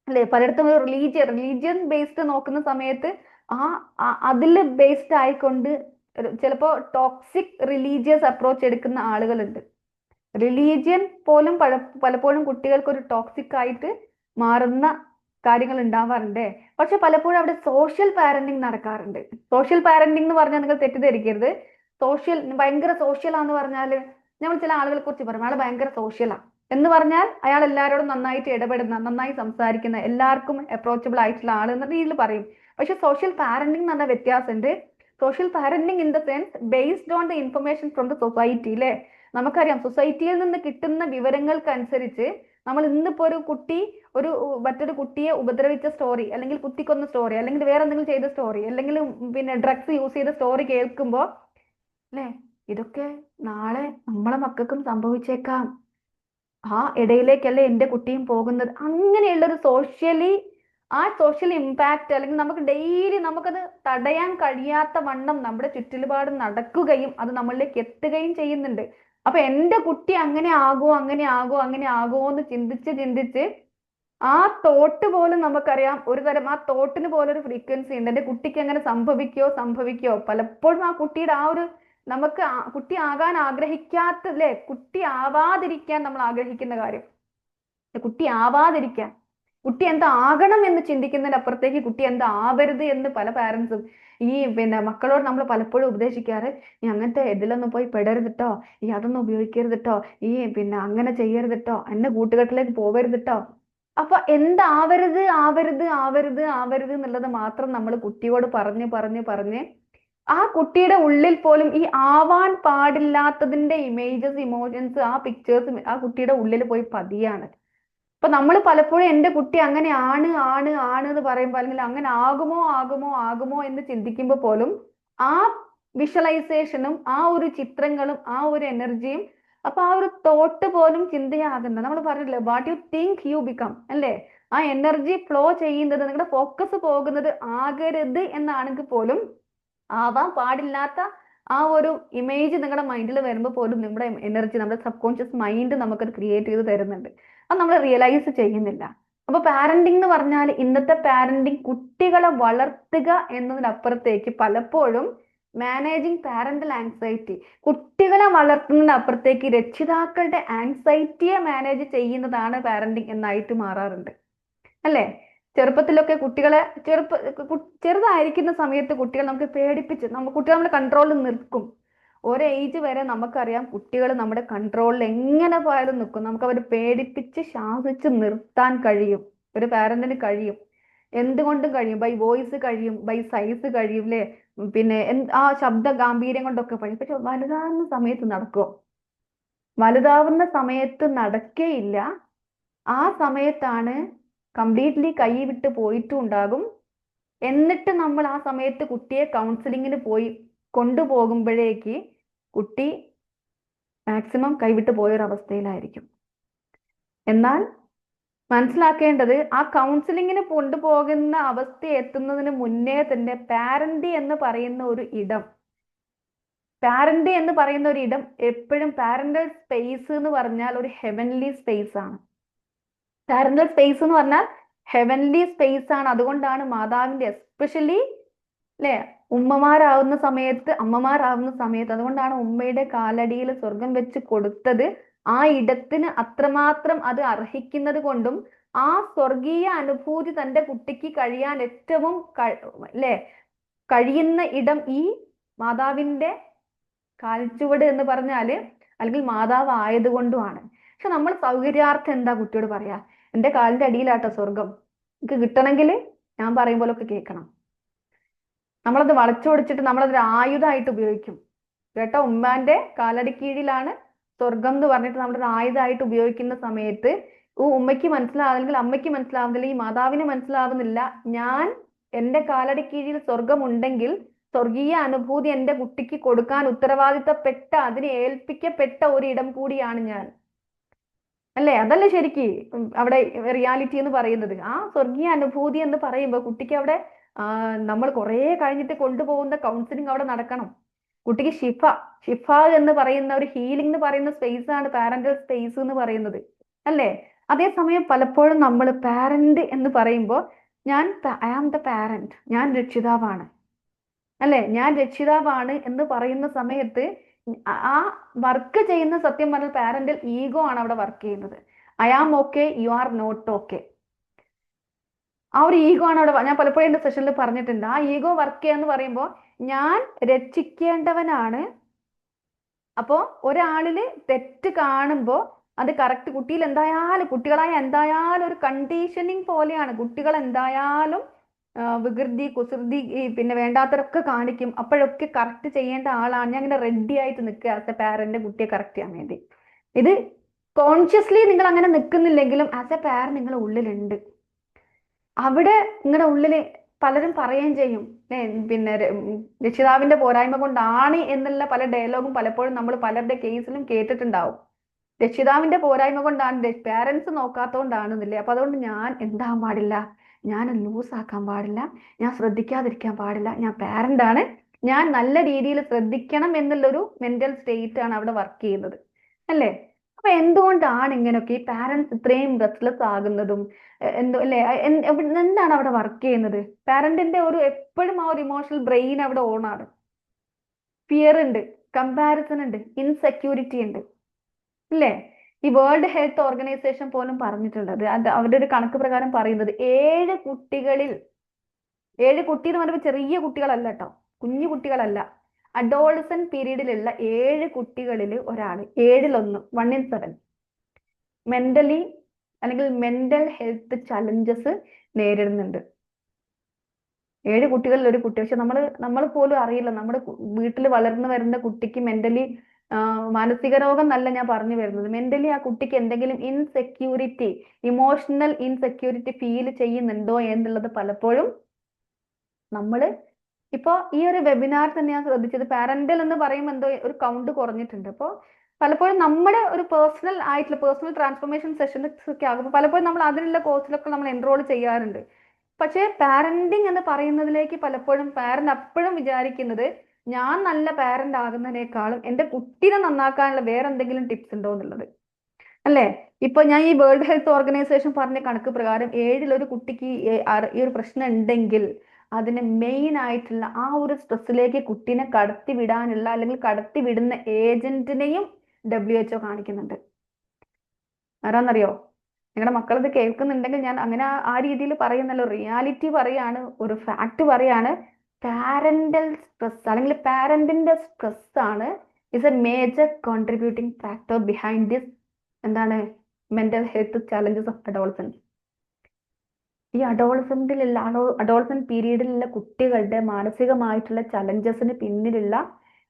അല്ലെ, പലയിടത്തും ഒരു റിലീജിയൻ ബേസ്ഡ് നോക്കുന്ന സമയത്ത് അതിൽ ബേസ്ഡ് ആയിക്കൊണ്ട് ചിലപ്പോ ടോക്സിക് റിലീജിയസ് അപ്രോച്ച് എടുക്കുന്ന ആളുകളുണ്ട്. റിലീജിയൻ പോലും പലപ്പോഴും കുട്ടികൾക്ക് ഒരു ടോക്സിക് ആയിട്ട് മാറുന്ന കാര്യങ്ങൾ ഉണ്ടാവാറുണ്ട്. പക്ഷെ പലപ്പോഴും അവിടെ സോഷ്യൽ പാരന്റിങ് നടക്കാറുണ്ട്. സോഷ്യൽ പാരന്റിങ് എന്ന് പറഞ്ഞാൽ നിങ്ങൾ തെറ്റിദ്ധരിക്കരുത്. ഭയങ്കര സോഷ്യലാന്ന് പറഞ്ഞാല്, നമ്മൾ ചില ആളുകളെ കുറിച്ച് പറയും അയാൾ ഭയങ്കര സോഷ്യലാ എന്ന് പറഞ്ഞാൽ അയാൾ എല്ലാവരോടും നന്നായിട്ട് ഇടപെടുന്ന, നന്നായി സംസാരിക്കുന്ന, എല്ലാവർക്കും അപ്രോച്ചബിൾ ആയിട്ടുള്ള ആൾ എന്ന രീതിയിൽ പറയും. പക്ഷെ സോഷ്യൽ പാരന്റിങ് എന്ന് പറഞ്ഞ വ്യത്യാസമുണ്ട്. Social parenting in the sense based on the information from the society അല്ലെ. നമുക്കറിയാം സൊസൈറ്റിയിൽ നിന്ന് കിട്ടുന്ന വിവരങ്ങൾക്കനുസരിച്ച് നമ്മൾ ഇന്നിപ്പോ ഒരു കുട്ടി മറ്റൊരു കുട്ടിയെ ഉപദ്രവിച്ച സ്റ്റോറി, അല്ലെങ്കിൽ കുത്തിക്കൊന്ന സ്റ്റോറി, അല്ലെങ്കിൽ വേറെ എന്തെങ്കിലും ചെയ്ത സ്റ്റോറി, അല്ലെങ്കിൽ പിന്നെ ഡ്രഗ്സ് യൂസ് ചെയ്ത സ്റ്റോറി കേൾക്കുമ്പോ അല്ലെ, ഇതൊക്കെ നാളെ നമ്മളെ മക്കൾക്കും സംഭവിച്ചേക്കാം, ആ ഇടയിലേക്കല്ലേ എൻ്റെ കുട്ടിയും പോകുന്നത്. അങ്ങനെയുള്ള ഒരു ആ സോഷ്യൽ ഇമ്പാക്റ്റ്, അല്ലെങ്കിൽ നമുക്ക് ഡെയിലി നമുക്കത് തടയാൻ കഴിയാത്ത വണ്ണം നമ്മുടെ ചുറ്റിലുപാട് നടക്കുകയും അത് നമ്മളിലേക്ക് എത്തുകയും ചെയ്യുന്നുണ്ട്. അപ്പൊ എൻ്റെ കുട്ടി അങ്ങനെ ആകുമോ എന്ന് ചിന്തിച്ച് ആ തോട്ട് പോലും നമുക്കറിയാം, ഒരു തരം ആ തോട്ടിന് പോലെ ഒരു ഫ്രീക്വൻസി ഉണ്ട്. എൻ്റെ കുട്ടിക്ക് അങ്ങനെ സംഭവിക്കോ പലപ്പോഴും ആ കുട്ടിയുടെ ആ ഒരു, നമുക്ക് കുട്ടി ആകാൻ ആഗ്രഹിക്കാത്ത അല്ലെ, കുട്ടി ആവാതിരിക്കാൻ നമ്മൾ ആഗ്രഹിക്കുന്ന കാര്യം, കുട്ടി ആവാതിരിക്കാൻ, കുട്ടി എന്താകണം എന്ന് ചിന്തിക്കുന്നതിനപ്പുറത്തേക്ക് കുട്ടി എന്താവരുത് എന്ന് പല പാരന്റ്സും പിന്നെ മക്കളോട് നമ്മൾ പലപ്പോഴും ഉപദേശിക്കാറ്, നീ അങ്ങനത്തെ ഇതിലൊന്നും പോയി പെടരുതിട്ടോ, അതൊന്നും ഉപയോഗിക്കരുതിട്ടോ, പിന്നെ അങ്ങനെ ചെയ്യരുതിട്ടോ, എന്നെ കൂട്ടുകെട്ടിലേക്ക് പോവരുതിട്ടോ. അപ്പൊ എന്താവരുത് എന്നുള്ളത് മാത്രം നമ്മൾ കുട്ടിയോട് പറഞ്ഞ് ആ കുട്ടിയുടെ ഉള്ളിൽ പോലും ഈ ആവാൻ പാടില്ലാത്തതിന്റെ ഇമേജസ്, ഇമോഷൻസ്, ആ പിക്ചേഴ്സ് ആ കുട്ടിയുടെ ഉള്ളിൽ പോയി പതിയാണ്. അപ്പൊ നമ്മൾ പലപ്പോഴും എൻ്റെ കുട്ടി അങ്ങനെ ആണ് എന്ന് പറയുമ്പോൾ, അല്ലെങ്കിൽ അങ്ങനെ ആകുമോ എന്ന് ചിന്തിക്കുമ്പോൾ പോലും ആ വിഷ്വലൈസേഷനും ആ ഒരു ചിത്രങ്ങളും ആ ഒരു എനർജിയും അപ്പൊ ആ ഒരു തോട്ട് പോലും ചിന്തയാകുന്ന, നമ്മൾ പറഞ്ഞില്ലേ what you think you become അല്ലേ, ആ എനർജി ഫ്ലോ ചെയ്യുന്നത്, നിങ്ങളുടെ ഫോക്കസ് പോകുന്നത് ആകരുത് എന്നാണെങ്കിൽ പോലും, ആവാൻ പാടില്ലാത്ത ആ ഒരു ഇമേജ് നിങ്ങളുടെ മൈൻഡിൽ വരുമ്പോൾ പോലും നമ്മുടെ എനർജി, നമ്മുടെ സബ് കോൺഷ്യസ് മൈൻഡ് നമുക്കത് ക്രിയേറ്റ് ചെയ്ത് തരുന്നുണ്ട്. അത് നമ്മൾ റിയലൈസ് ചെയ്യുന്നില്ല. അപ്പൊ പാരന്റിംഗ് എന്ന് പറഞ്ഞാൽ ഇന്നത്തെ പാരന്റിംഗ് കുട്ടികളെ വളർത്തുക എന്നതിനപ്പുറത്തേക്ക് പലപ്പോഴും മാനേജിങ് പാരന്റൽ ആങ്സൈറ്റി, കുട്ടികളെ വളർത്തുന്നതിനപ്പുറത്തേക്ക് രക്ഷിതാക്കളുടെ ആങ്സൈറ്റിയെ മാനേജ് ചെയ്യുന്നതാണ് പാരന്റിംഗ് എന്നായിട്ട് മാറാറുണ്ട് അല്ലേ. ചെറുപ്പത്തിലൊക്കെ കുട്ടികളെ ചെറുതായിരിക്കുന്ന സമയത്ത് കുട്ടികൾ നമുക്ക് പേടിപ്പിച്ച് കുട്ടികൾ നമ്മുടെ കൺട്രോളിൽ നിൽക്കും. ഒരു ഏജ് വരെ നമുക്കറിയാം കുട്ടികൾ നമ്മുടെ കൺട്രോളിൽ എങ്ങനെ പോയാലും നിൽക്കും. നമുക്ക് അവർ പേടിപ്പിച്ച് ശാസിച്ച് നിർത്താൻ കഴിയും, ഒരു പാരന്റിന് കഴിയും, എന്തുകൊണ്ടും കഴിയും. ബൈ വോയിസ് കഴിയും, ബൈ സൈസ് കഴിയും അല്ലേ, പിന്നെ ആ ശബ്ദ ഗാംഭീര്യം കൊണ്ടൊക്കെ കഴിയും. പക്ഷെ വലുതാവുന്ന സമയത്ത് നടക്കുമോ? വലുതാവുന്ന സമയത്ത് നടക്കേയില്ല. ആ സമയത്താണ് കംപ്ലീറ്റ്ലി കൈ വിട്ട് പോയിട്ടും ഉണ്ടാകും. എന്നിട്ട് നമ്മൾ ആ സമയത്ത് കുട്ടിയെ കൗൺസിലിങ്ങിന് പോയി കൊണ്ടുപോകുമ്പോഴേക്ക് കുട്ടി മാക്സിമം കൈവിട്ട് പോയൊരവസ്ഥയിലായിരിക്കും. എന്നാൽ മനസ്സിലാക്കേണ്ടത്, ആ കൗൺസിലിങ്ങിന് കൊണ്ടുപോകുന്ന അവസ്ഥ എത്തുന്നതിന് മുന്നേ തന്നെ പാരന്റ് എന്ന് പറയുന്ന ഒരു ഇടം, എപ്പോഴും പാരന്റൽ സ്പേസ് എന്ന് പറഞ്ഞാൽ ഒരു ഹെവൻലി സ്പേസ് ആണ്. പാരന്റൽ സ്പേസ് എന്ന് പറഞ്ഞാൽ ഹെവൻലി സ്പേസ് ആണ്. അതുകൊണ്ടാണ് മാതാവിന്റെ എസ്പെഷ്യലി അല്ലെ അമ്മമാരാവുന്ന സമയത്ത് അതുകൊണ്ടാണ് ഉമ്മയുടെ കാലടിയിൽ സ്വർഗം വെച്ച് കൊടുത്തത്. ആ ഇടത്തിന് അത്രമാത്രം അത് അർഹിക്കുന്നത് കൊണ്ടും ആ സ്വർഗീയ അനുഭൂതി തന്റെ കുട്ടിക്ക് കഴിയാൻ ഏറ്റവും കഴിയുന്ന ഇടം ഈ മാതാവിന്റെ കാൽച്ചുവട് എന്ന് പറഞ്ഞാല്, അല്ലെങ്കിൽ മാതാവ് ആയതുകൊണ്ടുമാണ്. പക്ഷെ നമ്മൾ സൗകര്യാർത്ഥം എന്താ കുട്ടിയോട് പറയാ, എന്റെ കാലിന്റെ അടിയിലാട്ടോ സ്വർഗം, എനിക്ക് കിട്ടണമെങ്കിൽ ഞാൻ പറയും പോലൊക്കെ കേൾക്കണം. നമ്മളത് വളച്ചൊടിച്ചിട്ട് നമ്മളതൊരു ആയുധമായിട്ട് ഉപയോഗിക്കും കേട്ടോ. ഉമ്മാന്റെ കാലടി കീഴിലാണ് സ്വർഗം എന്ന് പറഞ്ഞിട്ട് നമ്മളൊരു ആയുധമായിട്ട് ഉപയോഗിക്കുന്ന സമയത്ത് ഉമ്മയ്ക്ക് മനസ്സിലാവുന്നെങ്കിൽ അമ്മയ്ക്ക് മനസ്സിലാവുന്നില്ല, ഈ മാതാവിന് മനസ്സിലാവുന്നില്ല, ഞാൻ എന്റെ കാലടി കീഴിൽ സ്വർഗം ഉണ്ടെങ്കിൽ സ്വർഗീയ അനുഭൂതി എന്റെ കുട്ടിക്ക് കൊടുക്കാൻ ഉത്തരവാദിത്തപ്പെട്ട, അതിനെ ഏൽപ്പിക്കപ്പെട്ട ഒരിടം കൂടിയാണ് ഞാൻ അല്ലേ. അതല്ലേ ശരിക്ക് അവിടെ റിയാലിറ്റി എന്ന് പറയുന്നത്. ആ സ്വർഗീയ അനുഭൂതി എന്ന് പറയുമ്പോൾ കുട്ടിക്ക് അവിടെ നമ്മൾ കുറെ കഴിഞ്ഞിട്ട് കൊണ്ടുപോകുന്ന കൗൺസിലിംഗ് അവിടെ നടക്കണം. കുട്ടിക്ക് ഷിഫ എന്ന് പറയുന്ന ഒരു ഹീലിംഗ് എന്ന് പറയുന്ന സ്പേസ് ആണ് പാരന്റൽ സ്പേസ് എന്ന് പറയുന്നത് അല്ലേ. അതേസമയം പലപ്പോഴും നമ്മൾ പാരന്റ് എന്ന് പറയുമ്പോൾ ഐ ആം ദ പാരന്റ്, ഞാൻ രക്ഷിതാവാണ് അല്ലെ, ഞാൻ രക്ഷിതാവാണ് എന്ന് പറയുന്ന സമയത്ത് ആ വർക്ക് ചെയ്യുന്ന, സത്യം പറഞ്ഞാൽ പാരന്റൽ ഈഗോ ആണ് അവിടെ വർക്ക് ചെയ്യുന്നത്. I am okay, you are not okay. ആ ഒരു ഈഗോ ആണ് അവിടെ. ഞാൻ പലപ്പോഴും എന്റെ സെഷനിൽ പറഞ്ഞിട്ടുണ്ട്, ആ ഈഗോ വർക്ക് ചെയ്യാന്ന് പറയുമ്പോൾ ഞാൻ രക്ഷിക്കേണ്ടവനാണ്. അപ്പോ ഒരാളില് തെറ്റ് കാണുമ്പോൾ അത് കറക്റ്റ്, കുട്ടികളായ എന്തായാലും ഒരു കണ്ടീഷനിങ് പോലെയാണ്. കുട്ടികൾ എന്തായാലും വികൃതി കുസൃതി പിന്നെ വേണ്ടാത്തവരൊക്കെ കാണിക്കും. അപ്പോഴൊക്കെ കറക്റ്റ് ചെയ്യേണ്ട ആളാണ് ഞാൻ, ഇങ്ങനെ റെഡി ആയിട്ട് നിൽക്കുക ആസ് എ പാരന്റ് കുട്ടിയെ കറക്റ്റ് ചെയ്യാൻ വേണ്ടി. ഇത് കോൺഷ്യസ്ലി നിങ്ങൾ അങ്ങനെ നിൽക്കുന്നില്ലെങ്കിലും ആസ് എ പാരന്റ് നിങ്ങളുടെ ഉള്ളിലുണ്ട്. അവിടെ നിങ്ങളുടെ ഉള്ളില് പലരും പറയുകയും ചെയ്യും പിന്നെ രക്ഷിതാവിന്റെ പോരായ്മ കൊണ്ടാണ് എന്നുള്ള പല ഡയലോഗും പലപ്പോഴും നമ്മൾ പലരുടെ കേസിലും കേട്ടിട്ടുണ്ടാവും. രക്ഷിതാവിന്റെ പോരായ്മ കൊണ്ടാണ്, പാരന്റ്സ് നോക്കാത്തോണ്ടാണെന്നില്ലേ. അപ്പൊ അതുകൊണ്ട് ഞാൻ എന്താകാൻ പാടില്ല, ഞാൻ ലൂസ് ആക്കാൻ പാടില്ല, ഞാൻ ശ്രദ്ധിക്കാതിരിക്കാൻ പാടില്ല, ഞാൻ പാരന്റ് ആണ്, ഞാൻ നല്ല രീതിയിൽ ശ്രദ്ധിക്കണം എന്നുള്ളൊരു മെന്റൽ സ്റ്റേറ്റ് ആണ് അവിടെ വർക്ക് ചെയ്യുന്നത് അല്ലേ. അപ്പൊ എന്തുകൊണ്ടാണ് ഇങ്ങനെയൊക്കെ ഈ പാരന്റ്സ് ഇത്രയും റെസ്റ്റ്ലെസ് ആകുന്നതും അല്ലേ? എന്താണ് അവിടെ വർക്ക് ചെയ്യുന്നത്? പാരന്റിന്റെ ഒരു എപ്പോഴും ആ ഒരു ഇമോഷണൽ ബ്രെയിൻ അവിടെ ഓണാണ്. ഫിയർ ഉണ്ട്, കമ്പാരിസൺ ഉണ്ട്, ഇൻസെക്യൂരിറ്റി ഉണ്ട് അല്ലേ. ഈ വേൾഡ് ഹെൽത്ത് ഓർഗനൈസേഷൻ പോലും പറഞ്ഞിട്ടുള്ളത്, അത് അവരുടെ ഒരു കണക്ക് പ്രകാരം പറയുന്നത് 7 കുട്ടികളിൽ, 7 കുട്ടി എന്ന് പറയുമ്പോൾ ചെറിയ കുട്ടികളല്ല കേട്ടോ, കുഞ്ഞു കുട്ടികളല്ല, അഡോളസന്റ് പീരീഡിലുള്ള 7 കുട്ടികളിൽ ഒരാൾ, 7 1 1 in 7 മെന്റലി അല്ലെങ്കിൽ മെന്റൽ ഹെൽത്ത് ചലഞ്ചസ് നേരിടുന്നുണ്ട്. 7 കുട്ടികളിൽ ഒരു കുട്ടി. പക്ഷെ നമ്മൾ പോലും അറിയില്ല, നമ്മുടെ വീട്ടിൽ വളർന്നു വരുന്ന കുട്ടിക്ക് മെന്റലി മാനസിക രോഗം എന്നല്ല ഞാൻ പറഞ്ഞു വരുന്നത്, മെന്റലി ആ കുട്ടിക്ക് എന്തെങ്കിലും ഇൻസെക്യൂരിറ്റി, ഇമോഷണൽ ഇൻസെക്യൂരിറ്റി ഫീൽ ചെയ്യുന്നുണ്ടോ എന്നുള്ളത് പലപ്പോഴും നമ്മള് ഇപ്പോ ഈ ഒരു വെബിനാർ തന്നെ ഞാൻ ശ്രദ്ധിച്ചത്, പാരന്റൽ എന്ന് പറയുമ്പോൾ എന്തോ ഒരു കൗണ്ട് കുറഞ്ഞിട്ടുണ്ട്. അപ്പോൾ പലപ്പോഴും നമ്മുടെ ഒരു പേഴ്സണൽ ട്രാൻസ്ഫോർമേഷൻ സെഷൻസ് ഒക്കെ ആകുമ്പോൾ പലപ്പോഴും നമ്മൾ അതിനുള്ള കോഴ്സിലൊക്കെ നമ്മൾ എൻറോൾ ചെയ്യാറുണ്ട്. പക്ഷേ പാരന്റിങ് എന്ന് പറയുന്നതിലേക്ക് പലപ്പോഴും പാരന്റ് അപ്പോഴും വിചാരിക്കുന്നത് ഞാൻ നല്ല പാരന്റ് ആകുന്നതിനേക്കാളും എൻ്റെ കുട്ടീനെ നന്നാക്കാനുള്ള വേറെ എന്തെങ്കിലും ടിപ്സ് ഉണ്ടോ എന്നുള്ളത്, അല്ലേ? ഇപ്പൊ ഞാൻ ഈ വേൾഡ് ഹെൽത്ത് ഓർഗനൈസേഷൻ പറഞ്ഞ കണക്ക് പ്രകാരം 7 ഒരു കുട്ടിക്ക് ഈ ഒരു പ്രശ്നം ഉണ്ടെങ്കിൽ അതിന് മെയിൻ ആയിട്ടുള്ള ആ ഒരു സ്ട്രെസ്സിലേക്ക് കുട്ടീനെ കടത്തി വിടാനുള്ള അല്ലെങ്കിൽ കടത്തി വിടുന്ന ഏജന്റിനെയും WHO കാണിക്കുന്നുണ്ട്. ആരാന്നറിയോ? നിങ്ങളുടെ മക്കൾ ഇത് കേൾക്കുന്നുണ്ടെങ്കിൽ ഞാൻ അങ്ങനെ ആ രീതിയിൽ പറയുന്നല്ലോ, റിയാലിറ്റി പറയാണ്, ഒരു ഫാക്ട് പറയാണ്. പാരന്റൽ സ്ട്രെസ് അല്ലെങ്കിൽ പാരന്റിന്റെ സ്ട്രെസ് ആണ് is a major contributing factor behind this എന്താണ് mental health challenges of adolescence. ഈ അഡോൾസെന്റ് പീരീഡിലുള്ള കുട്ടികളുടെ മാനസികമായിട്ടുള്ള ചലഞ്ചസിന് പിന്നിലുള്ള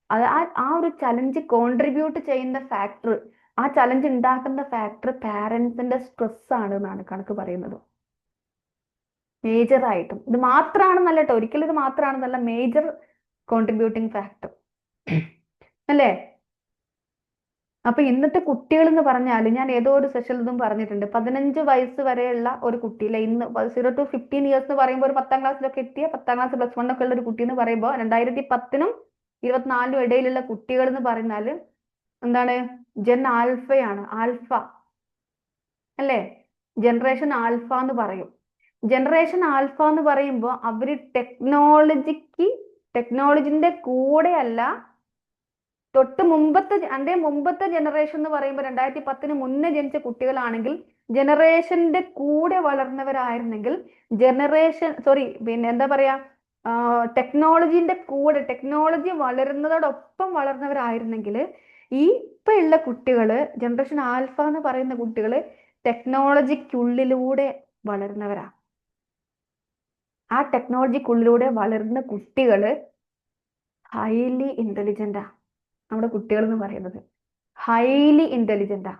ആ ഒരു ചലഞ്ച് കോൺട്രിബ്യൂട്ട് ചെയ്യുന്ന ഫാക്ടർ, ആ ചലഞ്ച് ഉണ്ടാക്കുന്ന ഫാക്ടർ പാരന്റ്സിന്റെ സ്ട്രെസ് ആണ് എന്നാണ് കണക്ക് പറയുന്നത്. മേജർ ആയിട്ടും ഇത് മാത്രമാണെന്നല്ല കേട്ടോ, ഒരിക്കലും ഇത് മാത്രമാണെന്നല്ല, മേജർ കോൺട്രിബ്യൂട്ടിംഗ് ഫാക്ടർ, അല്ലേ? അപ്പൊ ഇന്നത്തെ കുട്ടികൾ എന്ന് പറഞ്ഞാൽ ഞാൻ ഏതോ ഒരു സെഷനിൽ ഇതും പറഞ്ഞിട്ടുണ്ട്, 15 വയസ്സ് വരെയുള്ള ഒരു കുട്ടിയിലെ ഇന്ന് 0 to 15 ഇയേഴ്സ് എന്ന് പറയുമ്പോൾ ഒരു 10ാം ക്ലാസ്സിലൊക്കെ എത്തിയ 10ാം ക്ലാസ് +1 ഒക്കെ ഉള്ള ഒരു കുട്ടി എന്ന് പറയുമ്പോൾ 2010നും 2024 ഇടയിലുള്ള കുട്ടികൾ എന്ന് പറഞ്ഞാൽ എന്താണ് ജെൻ ആൽഫയാണ്, ആൽഫ, അല്ലേ? ജനറേഷൻ ആൽഫ എന്ന് പറയും. ജനറേഷൻ ആൽഫ എന്ന് പറയുമ്പോൾ അവര് ടെക്നോളജിന്റെ കൂടെ അല്ല, തൊട്ട് മുമ്പത്തെ ജനറേഷൻ എന്ന് പറയുമ്പോൾ 2010ന് മുന്നേ ജനിച്ച കുട്ടികളാണെങ്കിൽ ജനറേഷന്റെ കൂടെ വളർന്നവരായിരുന്നെങ്കിൽ പിന്നെ എന്താ പറയാ, ടെക്നോളജിന്റെ കൂടെ ടെക്നോളജി വളരുന്നതോടൊപ്പം വളർന്നവരായിരുന്നെങ്കിൽ ഈ ഇപ്പൊ ഉള്ള കുട്ടികള് ജനറേഷൻ ആൽഫ എന്ന് പറയുന്ന കുട്ടികള് ടെക്നോളജിക്കുള്ളിലൂടെ വളരുന്നവരാ. ആ ടെക്നോളജിക്കുള്ളിലൂടെ വളരുന്ന കുട്ടികള് ഹൈലി ഇന്റലിജന്റാ. നമ്മുടെ കുട്ടികൾ എന്ന് പറയുന്നത് ഹൈലി ഇന്റലിജന്റാ.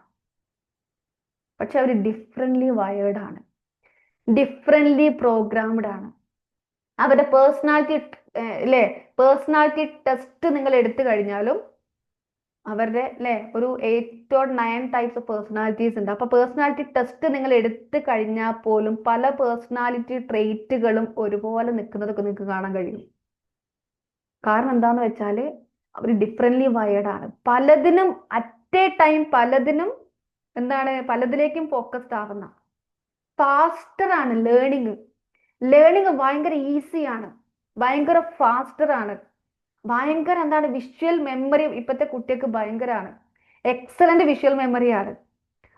പക്ഷെ അവർ ഡിഫറെന്റ്ലി വയേർഡ് ആണ്, ഡിഫറെന്റ്ലി പ്രോഗ്രാംഡ് ആണ്. അവരുടെ പേഴ്സണാലിറ്റി ടെസ്റ്റ് നിങ്ങൾ എടുത്തു കഴിഞ്ഞാലും അവരുടെ ഒരു 8 or 9 ടൈപ്സ് ഓഫ് പേഴ്സണാലിറ്റീസ് ഉണ്ട്. അപ്പൊ പേഴ്സണാലിറ്റി ടെസ്റ്റ് നിങ്ങൾ എടുത്തു കഴിഞ്ഞാൽ പോലും പല പേഴ്സണാലിറ്റി ട്രെയ്റ്റുകളും ഒരുപോലെ നിൽക്കുന്നതൊക്കെ നിങ്ങൾക്ക് കാണാൻ കഴിയും. കാരണം എന്താന്ന് വെച്ചാൽ അവർ ഡിഫറെന്റ്ലി വയേർഡ് ആണ്. പലതിനും അറ്റ് എ ടൈം പലതിലേക്കും ഫോക്കസ്ഡ് ആവുന്ന, ഫാസ്റ്റർ ആണ് ലേണിംഗ് ഭയങ്കര ഈസിയാണ്, ഭയങ്കര ഫാസ്റ്റർ ആണ്, ഭയങ്കര വിഷ്വൽ മെമ്മറി ഇപ്പോഴത്തെ കുട്ടികൾക്ക് ഭയങ്കരമാണ്, എക്സലന്റ് വിഷ്വൽ മെമ്മറിയാണ്.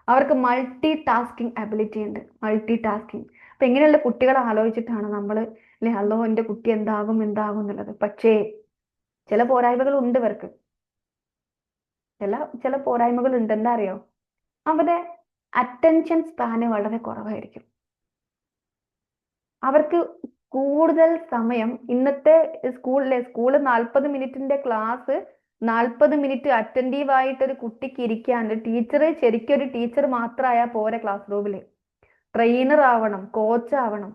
അവർക്ക് മൾട്ടി ടാസ്കിങ് അബിലിറ്റി ഉണ്ട്, അപ്പൊ ഇങ്ങനെയുള്ള കുട്ടികളെ ആലോചിച്ചിട്ടാണ് നമ്മൾ അല്ലോ എൻ്റെ കുട്ടി എന്താകും എന്നുള്ളത്. പക്ഷേ ചില പോരായ്മകൾ ഉണ്ട് ഇവർക്ക്, ചില പോരായ്മകൾ ഉണ്ട്. എന്താ അറിയോ? അവരുടെ അറ്റൻഷൻ സ്പാന് വളരെ കുറവായിരിക്കും. അവർക്ക് കൂടുതൽ സമയം ഇന്നത്തെ സ്കൂളിലെ 40 മിനിറ്റിന്റെ ക്ലാസ് 40 മിനിറ്റ് അറ്റൻറ്റീവ് ആയിട്ട് ഒരു കുട്ടിക്ക് ഇരിക്കാൻ ശരിക്കും ഒരു ടീച്ചർ മാത്രമായാൽ പോരെ. ക്ലാസ് റൂമില് ട്രെയിനർ ആവണം, കോച്ച് ആവണം.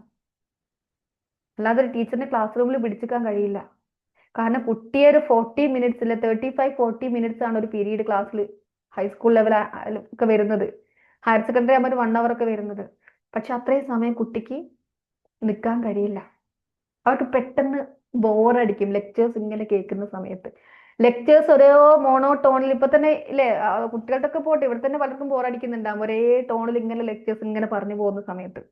അല്ലാതെ ഒരു ടീച്ചറിനെ ക്ലാസ് റൂമിൽ പിടിച്ചെടുക്കാൻ കഴിയില്ല. കാരണം കുട്ടിയെ ഒരു 40 മിനിറ്റ്സിൽ 35-40 മിനിറ്റ്സ് ആണ് ഒരു പീരീഡ് ക്ലാസ്സിൽ ഹൈസ്കൂൾ ലെവൽ ഒക്കെ വരുന്നത്. ഹയർ സെക്കൻഡറി ആകുമ്പോൾ 1 hour ഒക്കെ വരുന്നത്. പക്ഷെ അത്രയും സമയം കുട്ടിക്ക് നിൽക്കാൻ കഴിയില്ല. അവർക്ക് പെട്ടെന്ന് ബോറടിക്കും ലെക്ചേഴ്സ് ഇങ്ങനെ കേൾക്കുന്ന സമയത്ത്. ലെക്ചേഴ്സ് ഒരേ മോണോടോണിൽ ഇപ്പൊ തന്നെ കുട്ടികളുടെ ഒക്കെ പോട്ടെ, ഇവിടെ തന്നെ പലർക്കും ബോറടിക്കുന്നുണ്ടാവും ഒരേ ടോണിൽ ഇങ്ങനെ ലെക്ചേഴ്സ് ഇങ്ങനെ പറഞ്ഞു പോകുന്ന സമയത്ത്.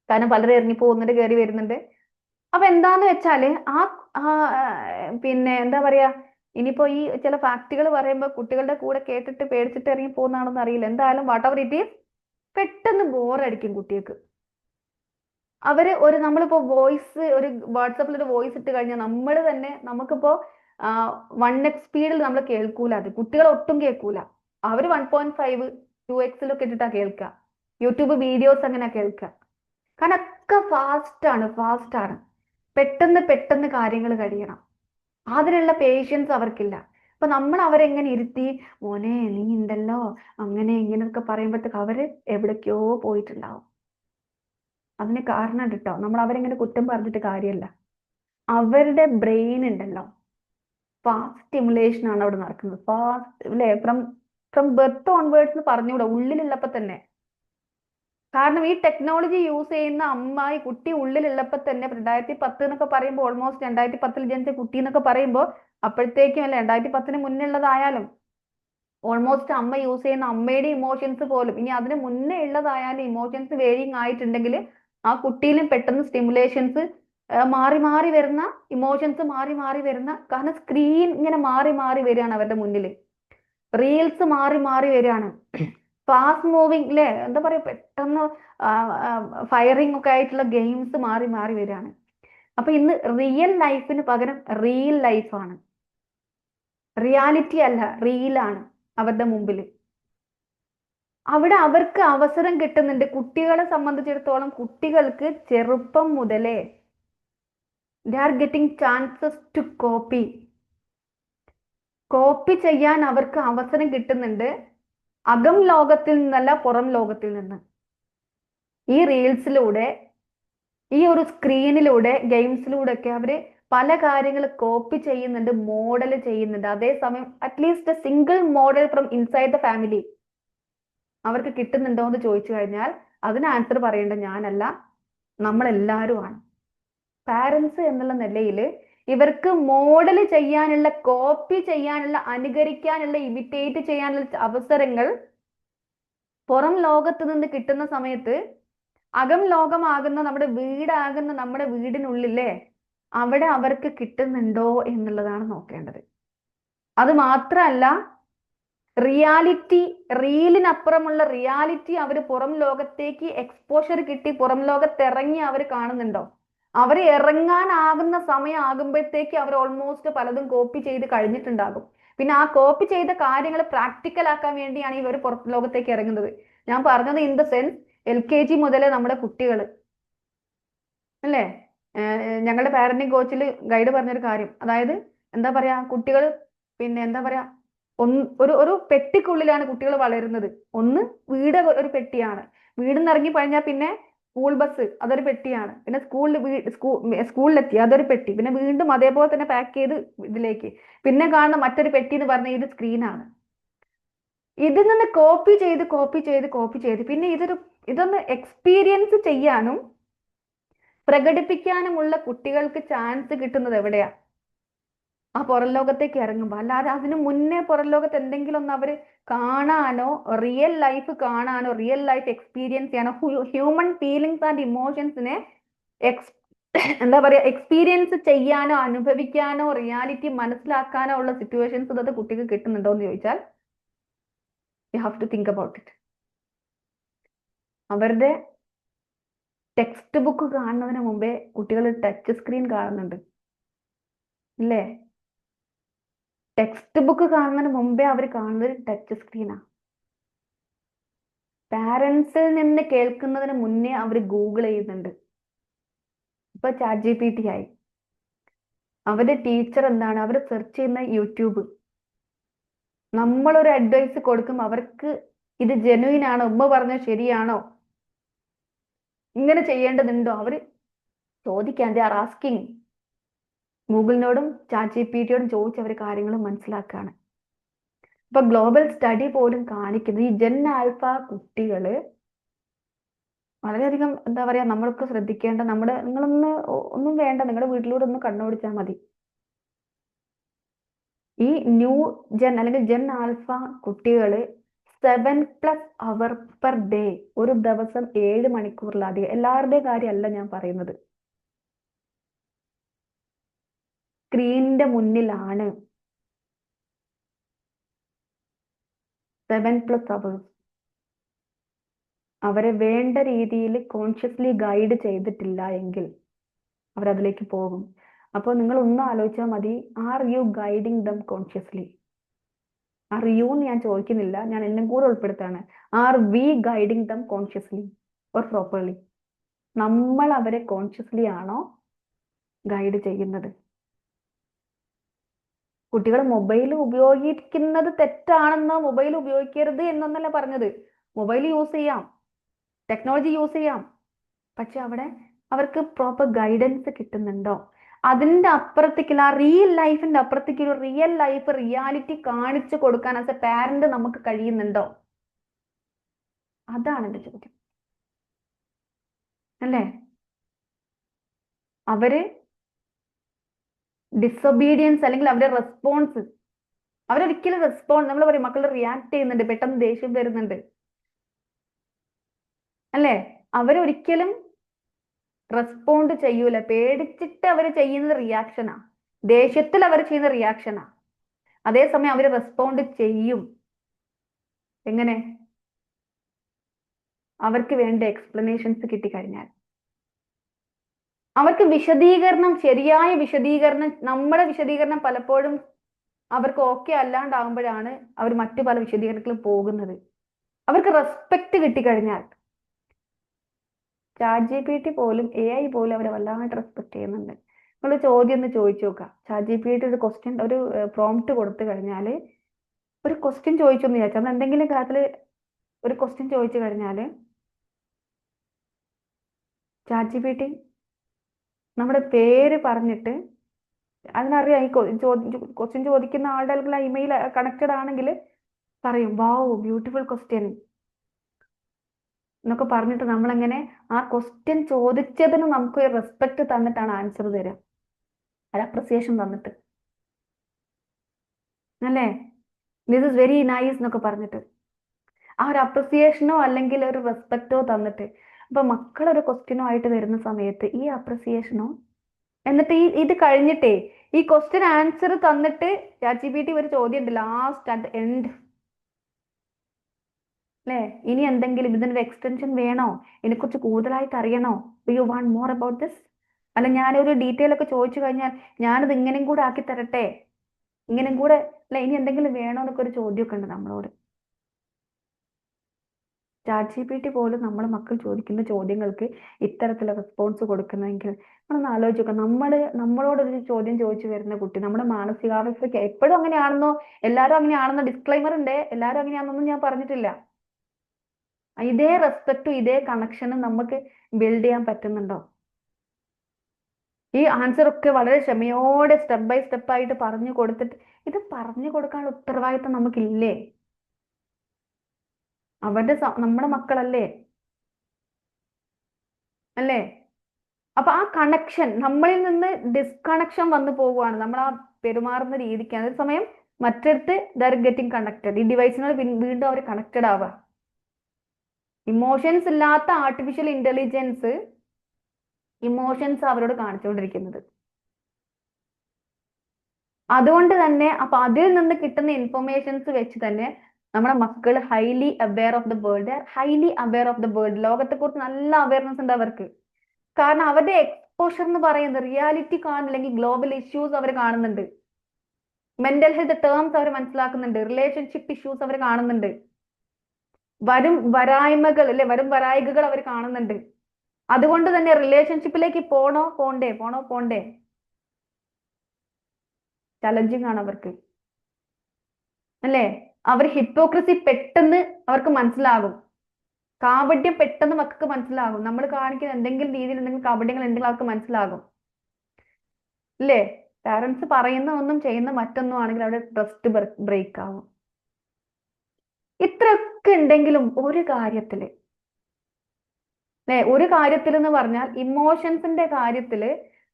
കാരണം പലരും ഇറങ്ങി പോകുന്നുണ്ട്, കയറി വരുന്നുണ്ട്. അപ്പൊ എന്താന്ന് വെച്ചാല് പിന്നെ എന്താ പറയാ, ഇനിയിപ്പോ ഈ ചില ഫാക്ടുകൾ പറയുമ്പോൾ കുട്ടികളുടെ കൂടെ കേട്ടിട്ട് പേടിച്ചിട്ട് ഇറങ്ങി പോകുന്നതാണെന്ന് അറിയില്ല. എന്തായാലും വാട്ട് എവർ ഇറ്റ് ഈസ്, പെട്ടെന്ന് ബോറടിക്കും കുട്ടികൾക്ക്. നമ്മളിപ്പോ ഒരു വാട്സാപ്പിൽ ഒരു വോയിസ് ഇട്ട് കഴിഞ്ഞാൽ നമുക്കിപ്പോ 1x സ്പീഡിൽ നമ്മൾ കേൾക്കൂല. അത് കുട്ടികൾ ഒട്ടും കേൾക്കൂല. അവര് 1.5 2x ഇട്ടിട്ടാ കേൾക്കുക. യൂട്യൂബ് വീഡിയോസ് അങ്ങനെ കേൾക്കുക. കാരണം ഒക്കെ ഫാസ്റ്റ് ആണ്. പെട്ടെന്ന് കാര്യങ്ങൾ കഴിയണം. അതിനുള്ള പേഷ്യൻസ് അവർക്കില്ല. അപ്പൊ നമ്മൾ അവരെങ്ങനെ ഇരുത്തി മോനെ നീ ഉണ്ടല്ലോ അങ്ങനെ ഇങ്ങനെയൊക്കെ പറയുമ്പോഴത്തേക്ക് അവര് എവിടേക്കോ പോയിട്ടുണ്ടാവും. അതിന് കാരണം കേട്ടോ, നമ്മൾ അവരെങ്ങനെ കുറ്റം പറഞ്ഞിട്ട് കാര്യമല്ല. അവരുടെ ബ്രെയിൻ ഉണ്ടല്ലോ, ഫാസ്റ്റ് സ്റ്റിമുലേഷൻ ആണ് അവിടെ നടക്കുന്നത്. ഫ്രം ഫ്രം ബർത്ത് ഓൺവേർഡ്സ് എന്ന് പറഞ്ഞുകൂടാ, ഉള്ളിലുള്ളപ്പോ തന്നെ. കാരണം ഈ ടെക്നോളജി യൂസ് ചെയ്യുന്ന അമ്മ ഈ കുട്ടി ഉള്ളിലുള്ളപ്പോ തന്നെ 2010 എന്നൊക്കെ പറയുമ്പോൾ ഓൾമോസ്റ്റ് 2010 ജനിച്ച കുട്ടി എന്നൊക്കെ പറയുമ്പോൾ അപ്പോഴത്തേക്കും അല്ല 2010 മുന്നേ ഉള്ളതായാലും ഓൾമോസ്റ്റ് അമ്മ യൂസ് ചെയ്യുന്ന അമ്മയുടെ ഇമോഷൻസ് പോലും ഇനി അതിന് മുന്നേ ഉള്ളതായാലും ഇമോഷൻസ് വേരിങ് ആയിട്ടുണ്ടെങ്കിൽ ആ കുട്ടിയിലും പെട്ടെന്ന് സ്റ്റിമുലേഷൻസ് മാറി മാറി വരുന്ന ഇമോഷൻസ് മാറി മാറി വരുന്ന, കാരണം സ്ക്രീൻ ഇങ്ങനെ മാറി മാറി വരികയാണ് അവരുടെ മുന്നിൽ, റീൽസ് മാറി മാറി വരികയാണ്, ഫാസ്റ്റ് മൂവിങ് അല്ലേ, എന്താ പറയാ, പെട്ടെന്ന് ഫയറിംഗ് ഒക്കെ ആയിട്ടുള്ള ഗെയിംസ് മാറി മാറി വരികയാണ്. അപ്പൊ ഇന്ന് റിയൽ ലൈഫിന് പകരം റിയൽ ലൈഫാണ്, റിയാലിറ്റി അല്ല റിയലാണ് അവരുടെ മുമ്പിൽ. അവിടെ അവർക്ക് അവസരം കിട്ടുന്നുണ്ട്. കുട്ടികളെ സംബന്ധിച്ചിടത്തോളം കുട്ടികൾക്ക് ചെറുപ്പം മുതലേ they are getting chances to copy ചെയ്യാൻ അവർക്ക് അവസരം കിട്ടുന്നുണ്ട്, അകം ലോകത്തിൽ നിന്നല്ല പുറം ലോകത്തിൽ നിന്ന്. ഈ റീൽസിലൂടെ ഈ ഒരു സ്ക്രീനിലൂടെ ഗെയിംസിലൂടെ ഒക്കെ അവര് പല കാര്യങ്ങൾ കോപ്പി ചെയ്യുന്നുണ്ട്, മോഡൽ ചെയ്യുന്നുണ്ട്. അതേസമയം at least single model from inside the family അവർക്ക് കിട്ടുന്നുണ്ടോ എന്ന് ചോദിച്ചു കഴിഞ്ഞാൽ അതിന് ആൻസർ പറയേണ്ടത് ഞാനല്ല, നമ്മളെല്ലാവരുമാണ്. പാരൻസ് എന്നുള്ള നിലയിൽ ഇവർക്ക് മോഡൽ ചെയ്യാനുള്ള, കോപ്പി ചെയ്യാനുള്ള, അനുകരിക്കാനുള്ള, ഇമിറ്റേറ്റ് ചെയ്യാനുള്ള അവസരങ്ങൾ പുറം ലോകത്ത് നിന്ന് കിട്ടുന്ന സമയത്ത് അകം ലോകമാകുന്ന നമ്മുടെ വീടാകുന്ന നമ്മുടെ വീടിനുള്ളിലെ അവിടെ അവർക്ക് കിട്ടുന്നുണ്ടോ എന്നുള്ളതാണ് നോക്കേണ്ടത്. അത് മാത്രമല്ല, റിയാലിറ്റി, റീലിനപ്പുറമുള്ള റിയാലിറ്റി അവർ പുറം ലോകത്തേക്ക് എക്സ്പോഷർ കിട്ടി പുറം ലോകത്തിറങ്ങി അവർ കാണുന്നുണ്ടോ? അവർ ഇറങ്ങാനാകുന്ന സമയം ആകുമ്പോഴത്തേക്ക് അവർ ഓൾമോസ്റ്റ് പലതും കോപ്പി ചെയ്ത് കഴിഞ്ഞിട്ടുണ്ടാകും. പിന്നെ ആ കോപ്പി ചെയ്ത കാര്യങ്ങൾ പ്രാക്ടിക്കൽ ആക്കാൻ വേണ്ടിയാണ് ഇവർ പുറം ലോകത്തേക്ക് ഇറങ്ങുന്നത്. ഞാൻ പറഞ്ഞത് ഇൻ ദ സെൻസ് LKG മുതലേ നമ്മുടെ കുട്ടികൾ അല്ലേ, ഞങ്ങളുടെ പാരന്റിങ് കോച്ചിൽ ഗൈഡ് പറഞ്ഞൊരു കാര്യം, അതായത് എന്താ പറയാ, കുട്ടികൾ പിന്നെ എന്താ പറയാ, ഒരു പെട്ടിക്കുള്ളിലാണ് കുട്ടികൾ വളരുന്നത്. ഒന്ന് വീട് ഒരു പെട്ടിയാണ്, വീടിൽ നിന്ന് ഇറങ്ങി കഴിഞ്ഞാൽ പിന്നെ സ്കൂൾ ബസ് അതൊരു പെട്ടിയാണ്, പിന്നെ സ്കൂളിലെത്തി അതൊരു പെട്ടി, പിന്നെ വീണ്ടും അതേപോലെ തന്നെ പാക്ക് ചെയ്ത് ഇതിലേക്ക്, പിന്നെ കാണുന്ന മറ്റൊരു പെട്ടി എന്ന് പറഞ്ഞാൽ ഇത് സ്ക്രീനാണ്. ഇതിൽ നിന്ന് കോപ്പി ചെയ്ത് പിന്നെ ഇതൊന്ന് എക്സ്പീരിയൻസ് ചെയ്യാനും പ്രകടിപ്പിക്കാനുമുള്ള കുട്ടികൾക്ക് ചാൻസ് കിട്ടുന്നത് എവിടെയാ? ആ പുറം ലോകത്തേക്ക് ഇറങ്ങുമ്പോൾ. അല്ലാതെ അതിനു മുന്നേ പുറം ലോകത്ത് എന്തെങ്കിലും ഒന്ന് അവര് കാണാനോ റിയൽ ലൈഫ് കാണാനോ റിയൽ ലൈഫ് എക്സ്പീരിയൻസ് ചെയ്യാനോ ഹ്യൂമൻ ഫീലിങ്സ് ആൻഡ് ഇമോഷൻസിനെ എന്താ പറയാ എക്സ്പീരിയൻസ് ചെയ്യാനോ അനുഭവിക്കാനോ റിയാലിറ്റി മനസ്സിലാക്കാനോ ഉള്ള സിറ്റുവേഷൻസ് ഇതൊക്കെ കുട്ടിക്ക് കിട്ടുന്നുണ്ടോ എന്ന് ചോദിച്ചാൽ you have to think about it. അവരുടെ ടെക്സ്റ്റ് ബുക്ക് കാണുന്നതിന് മുമ്പേ കുട്ടികൾ ടച്ച് സ്ക്രീൻ കാണുന്നുണ്ട് ഇല്ലേ? ടെക്സ്റ്റ് ബുക്ക് കാണുന്നതിന് മുമ്പേ അവർ കാണുന്നത് ടച്ച് സ്ക്രീനാണ്. പാരൻസിൽ നിന്ന് കേൾക്കുന്നതിന് മുന്നേ അവർ ഗൂഗിൾ ചെയ്യുന്നുണ്ട്. ഇപ്പൊ ChatGPT ആയി. അവരുടെ ടീച്ചർ എന്താണ്, അവർ സെർച്ച് ചെയ്യുന്ന യൂട്യൂബ്. നമ്മളൊരു അഡ്വൈസ് കൊടുക്കുമ്പോൾ അവർക്ക് ഇത് ജെനുവിൻ ആണോ, ഉമ്മ പറഞ്ഞത് ശരിയാണോ, ഇങ്ങനെ ചെയ്യേണ്ടതുണ്ടോ, അവർ ചോദിക്കാൻ, ദേ ആർ ആസ്കിങ്. ഗൂഗിളിനോടും ChatGPTയോടും ചോദിച്ച് അവർ കാര്യങ്ങൾ മനസ്സിലാക്കുകയാണ്. ഇപ്പൊ ഗ്ലോബൽ സ്റ്റഡി പോലും കാണിക്കുന്നത് ഈ ജെൻ ആൽഫ കുട്ടികള് വളരെയധികം എന്താ പറയാ, നമ്മളൊക്കെ ശ്രദ്ധിക്കേണ്ട, നിങ്ങളൊന്ന് ഒന്നും വേണ്ട, നിങ്ങളുടെ വീട്ടിലൂടെ ഒന്ന് കണ്ണോടിച്ചാൽ മതി. ഈ ന്യൂ ജെൻ അല്ലെങ്കിൽ ജെൻ ആൽഫ കുട്ടികള് 7+ അവർ പെർ ഡേ, ഒരു ദിവസം 7 മണിക്കൂറിലധികം, എല്ലാവരുടെയും കാര്യമല്ല ഞാൻ പറയുന്നത്, സ്ക്രീനിന്റെ മുന്നിലാണ് 7+ അവേഴ്സ്. അവരെ വേണ്ട രീതിയിൽ കോൺഷ്യസ്ലി ഗൈഡ് ചെയ്തിട്ടില്ല എങ്കിൽ അവരതിലേക്ക് പോകും. അപ്പോൾ നിങ്ങൾ ഒന്ന് ആലോചിച്ചാൽ മതി, are you guiding them consciously? Are you എന്ന് ഞാൻ ചോദിക്കുന്നില്ല, ഞാൻ എന്നും കൂടെ ഉൾപ്പെടുത്താണ്. Are we guiding them consciously or properly? നമ്മൾ അവരെ കോൺഷ്യസ്ലി ആണോ ഗൈഡ് ചെയ്യുന്നത്? കുട്ടികൾ മൊബൈൽ ഉപയോഗിക്കുന്നത് തെറ്റാണെന്നോ മൊബൈൽ ഉപയോഗിക്കരുത് എന്നൊന്നല്ല പറഞ്ഞത്. മൊബൈൽ യൂസ് ചെയ്യാം, ടെക്നോളജി യൂസ് ചെയ്യാം, പക്ഷെ അവിടെ അവർക്ക് പ്രോപ്പർ ഗൈഡൻസ് കിട്ടുന്നുണ്ടോ? അതിന്റെ അപ്പുറത്തേക്കുള്ള ആ റിയൽ ലൈഫിന്റെ അപ്പുറത്തേക്ക് ഒരു റിയൽ ലൈഫ് റിയാലിറ്റി കാണിച്ചു കൊടുക്കാൻ ആസ് എ പാരന്റ് നമുക്ക് കഴിയുന്നുണ്ടോ? അതാണ് എന്റെ ചോദ്യം. അല്ലേ? അവര് ഡിസൊബീഡിയൻസ് അല്ലെങ്കിൽ അവരുടെ റെസ്പോൺസ്, അവരൊരിക്കലും റെസ്പോണ്ട്, നമ്മൾ പറയും മക്കൾ റിയാക്ട് ചെയ്യുന്നുണ്ട്, പെട്ടെന്ന് ദേഷ്യം വരുന്നുണ്ട്, അല്ലേ? അവരൊരിക്കലും റെസ്പോണ്ട് ചെയ്യൂല. പേടിച്ചിട്ട് അവർ ചെയ്യുന്നത് റിയാക്ഷനാ. ദേഷ്യത്തിൽ അവർ ചെയ്യുന്ന റിയാക്ഷനാ. അതേസമയം അവർ റെസ്പോണ്ട് ചെയ്യും. എങ്ങനെ? അവർക്ക് വേണ്ട എക്സ്പ്ലനേഷൻസ് കിട്ടിക്കഴിഞ്ഞാൽ, അവർക്ക് വിശദീകരണം, ശരിയായ വിശദീകരണം, നമ്മുടെ വിശദീകരണം പലപ്പോഴും അവർക്ക് ഓക്കെ അല്ലാണ്ടാകുമ്പോഴാണ് അവർ മറ്റു പല വിശദീകരണത്തിലും പോകുന്നത്. അവർക്ക് റെസ്പെക്ട് കിട്ടിക്കഴിഞ്ഞാൽ, ChatGPT പോലും AI പോലും അവരെ വല്ലാണ്ട് റെസ്പെക്ട് ചെയ്യുന്നുണ്ട്. നിങ്ങൾ ചോദ്യം ഒന്ന് ചോദിച്ചു നോക്കാം. ChatGPT ഒരു ക്വസ്റ്റ്യൻ, ഒരു പ്രോംപ്റ്റ് കൊടുത്തു കഴിഞ്ഞാൽ, ഒരു ക്വസ്റ്റ്യൻ ചോദിച്ചെന്ന് വിചാരിച്ചാൽ, നമ്മൾ എന്തെങ്കിലും കാര്യത്തിൽ ഒരു ക്വസ്റ്റ്യൻ ചോദിച്ചു കഴിഞ്ഞാൽ ChatGPT നമ്മുടെ പേര് പറഞ്ഞിട്ട്, അതിനറിയാം ഈ ക്വസ്റ്റ്യൻ ചോദിക്കുന്ന ആളുടെ അല്ലെങ്കിൽ ഇമെയിൽ കണക്റ്റഡ് ആണെങ്കിൽ പറയും വാവ് ബ്യൂട്ടിഫുൾ ക്വസ്റ്റ്യൻ എന്നൊക്കെ പറഞ്ഞിട്ട് നമ്മളെങ്ങനെ ആ ക്വസ്റ്റ്യൻ ചോദിച്ചതിന് നമുക്ക് ഒരു റെസ്പെക്ട് തന്നിട്ടാണ് ആൻസർ തരിക, ഒരു അപ്രിസിയേഷൻ തന്നിട്ട്, അല്ലേ? ദിസ് ഇസ് വെരി നൈസ് എന്നൊക്കെ പറഞ്ഞിട്ട് ആ ഒരു അപ്രിസിയേഷനോ അല്ലെങ്കിൽ ഒരു റെസ്പെക്റ്റോ തന്നിട്ട്. അപ്പൊ മക്കൾ ഒരു ക്വസ്റ്റ്യനോ ആയിട്ട് വരുന്ന സമയത്ത് ഈ അപ്രിസിയേഷനോ, എന്നിട്ട് ഇത് കഴിഞ്ഞിട്ടേ ഈ ക്വസ്റ്റ്യൻ ആൻസർ തന്നിട്ട് ChatGPT ഒരു ചോദ്യം ഉണ്ട് ലാസ്റ്റ് അറ്റ് എൻഡ്, അല്ലേ? ഇനി എന്തെങ്കിലും ഇതിനൊരു എക്സ്റ്റൻഷൻ വേണോ, ഇതിനെക്കുറിച്ച് കൂടുതലായിട്ട് അറിയണോ, you want more about this, അല്ല ഞാനൊരു ഡീറ്റെയിൽ ഒക്കെ ചോദിച്ചു കഴിഞ്ഞാൽ ഞാനത് ഇങ്ങനെയും കൂടെ ആക്കി തരട്ടെ, ഇങ്ങനെയും കൂടെ, അല്ല ഇനി എന്തെങ്കിലും വേണോ എന്നൊക്കെ ഒരു ചോദ്യമൊക്കെ ഉണ്ട് നമ്മളോട്. ChatGPT പോലും നമ്മുടെ മക്കൾ ചോദിക്കുന്ന ചോദ്യങ്ങൾക്ക് ഇത്തരത്തിലുള്ള റെസ്പോൺസ് കൊടുക്കുന്നെങ്കിൽ നമ്മളൊന്ന് ആലോചിച്ച് നോക്കാം. നമ്മളോടൊരു ചോദ്യം ചോദിച്ചു വരുന്ന കുട്ടി നമ്മുടെ മാനസികാവസ്ഥയ്ക്ക് എപ്പോഴും അങ്ങനെയാണെന്നോ, എല്ലാവരും അങ്ങനെയാണെന്നോ ഡിസ്ക്ലൈമർ ഉണ്ട്, എല്ലാവരും അങ്ങനെയാണെന്നൊന്നും ഞാൻ പറഞ്ഞിട്ടില്ല. ഇതേ റെസ്പെക്റ്റും ഇതേ കണക്ഷനും നമുക്ക് ബിൽഡ് ചെയ്യാൻ പറ്റുന്നുണ്ടോ? ഈ ആൻസർ ഒക്കെ വളരെ ക്ഷമയോടെ സ്റ്റെപ്പ് ബൈ സ്റ്റെപ്പ് ആയിട്ട് പറഞ്ഞു കൊടുത്തിട്ട്, ഇത് പറഞ്ഞു കൊടുക്കാനുള്ള ഉത്തരവാദിത്തം നമുക്കില്ലേ? നമ്മുടെ മക്കളല്ലേ, അല്ലേ? അപ്പൊ ആ കണക്ഷൻ നമ്മളിൽ നിന്ന് ഡിസ്കണക്ഷൻ വന്നു പോവുകയാണ് നമ്മൾ ആ പെരുമാറുന്ന രീതിക്ക്. അതേസമയം മറ്റിടത്ത് ദർ ഗെറ്റിംഗ് കണക്റ്റഡ്, ഈ ഡിവൈസിനോട് വീണ്ടും അവർ കണക്റ്റഡ് ആവുക. ഇമോഷൻസ് ഇല്ലാത്ത ആർട്ടിഫിഷ്യൽ ഇന്റലിജൻസ് ഇമോഷൻസ് അവരോട് കാണിച്ചുകൊണ്ടിരിക്കുന്നത്. അതുകൊണ്ട് തന്നെ അപ്പൊ അതിൽ നിന്ന് കിട്ടുന്ന ഇൻഫർമേഷൻസ് വെച്ച് തന്നെ നമ്മുടെ മക്കൾ highly aware of the world, highly aware of the world, ലോകത്തെ കുറിച്ച് നല്ല അവയർനെസ് ഉണ്ട് അവർക്ക്. കാരണം അവരുടെ എക്സ്പോഷർ എന്ന് പറയുന്നത് റിയാലിറ്റി കാണുന്നില്ലെങ്കിൽ ഗ്ലോബൽ ഇഷ്യൂസ് അവർ കാണുന്നുണ്ട്, മെന്റൽ ഹെൽത്ത് ടേംസ് അവർ മനസ്സിലാക്കുന്നുണ്ട്, റിലേഷൻഷിപ്പ് ഇഷ്യൂസ് അവർ കാണുന്നുണ്ട്, വരും വരായ്മകൾ അല്ലെ വരും വരായികകൾ അവർ കാണുന്നുണ്ട്. അതുകൊണ്ട് തന്നെ റിലേഷൻഷിപ്പിലേക്ക് പോണോ പോണ്ടേ ചലഞ്ചിങ് ആണ് അവർക്ക്, അല്ലേ? അവർ ഹിപ്പോക്രസി പെട്ടെന്ന് അവർക്ക് മനസ്സിലാകും, കാപട്യം പെട്ടെന്ന് മക്കൾക്ക് മനസ്സിലാകും. നമ്മൾ കാണിക്കുന്ന എന്തെങ്കിലും രീതിയിൽ എന്തെങ്കിലും കാപട്യങ്ങൾ എന്തെങ്കിലും അവർക്ക് മനസ്സിലാകും, അല്ലേ? പാരന്റ്സ് പറയുന്ന ഒന്നും ചെയ്യുന്ന മറ്റൊന്നും ആണെങ്കിൽ അവിടെ ട്രസ്റ്റ് ബ്രേക്ക് ആവും. ഇത്രയൊക്കെ ഉണ്ടെങ്കിലും ഒരു കാര്യത്തില്, അല്ലെ, ഒരു കാര്യത്തിൽ എന്ന് പറഞ്ഞാൽ ഇമോഷൻസിന്റെ കാര്യത്തില്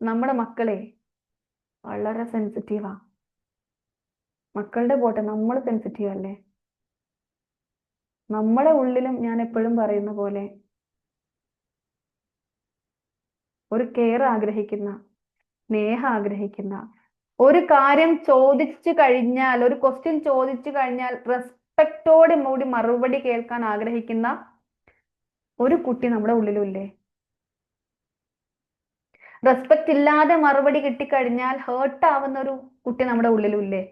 നമ്മുടെ മക്കളെ വളരെ സെൻസിറ്റീവാ. മക്കളുടെ പോട്ടെ, നമ്മൾ സെൻസിറ്റീവ് അല്ലേ? നമ്മളെ ഉള്ളിലും ഞാൻ എപ്പോഴും പറയുന്ന പോലെ ഒരു കെയർ ആഗ്രഹിക്കുന്ന, സ്നേഹം ആഗ്രഹിക്കുന്ന, ഒരു കാര്യം ചോദിച്ചു കഴിഞ്ഞാൽ, ഒരു ക്വസ്റ്റ്യൻ ചോദിച്ചു കഴിഞ്ഞാൽ റെസ്പെക്റ്റോടെ കൂടി മറുപടി കേൾക്കാൻ ആഗ്രഹിക്കുന്ന ഒരു കുട്ടി നമ്മുടെ ഉള്ളിലും ഇല്ലേ? റെസ്പെക്റ്റ് ഇല്ലാതെ മറുപടി കിട്ടിക്കഴിഞ്ഞാൽ ഹേർട്ട് ആവുന്ന ഒരു കുട്ടി നമ്മുടെ ഉള്ളിലും ഇല്ലേ?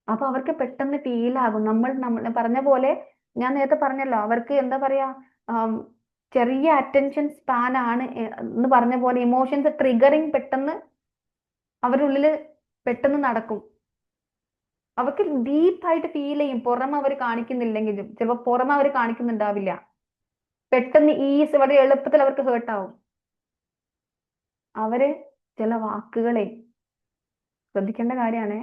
അപ്പൊ അവർക്ക് പെട്ടെന്ന് ഫീൽ ആകും. നമ്മൾ പറഞ്ഞ പോലെ, ഞാൻ നേരത്തെ പറഞ്ഞല്ലോ, അവർക്ക് എന്താ പറയാ, ചെറിയ അറ്റൻഷൻ സ്പാൻ ആണ് എന്ന് പറഞ്ഞ പോലെ ഇമോഷൻസ് ട്രിഗറിങ് പെട്ടെന്ന് അവരുടെ ഉള്ളില് പെട്ടെന്ന് നടക്കും. അവർക്ക് ഡീപ്പായിട്ട് ഫീൽ ചെയ്യും. പുറമെ അവർ കാണിക്കുന്നില്ലെങ്കിലും, ചിലപ്പോൾ പുറമെ അവർ കാണിക്കുന്നുണ്ടാവില്ല, പെട്ടെന്ന് വളരെ എളുപ്പത്തിൽ അവർക്ക് ഹേർട്ട് ആവും. അവര് ചില വാക്കുകളെ ശ്രദ്ധിക്കേണ്ട കാര്യമാണ്.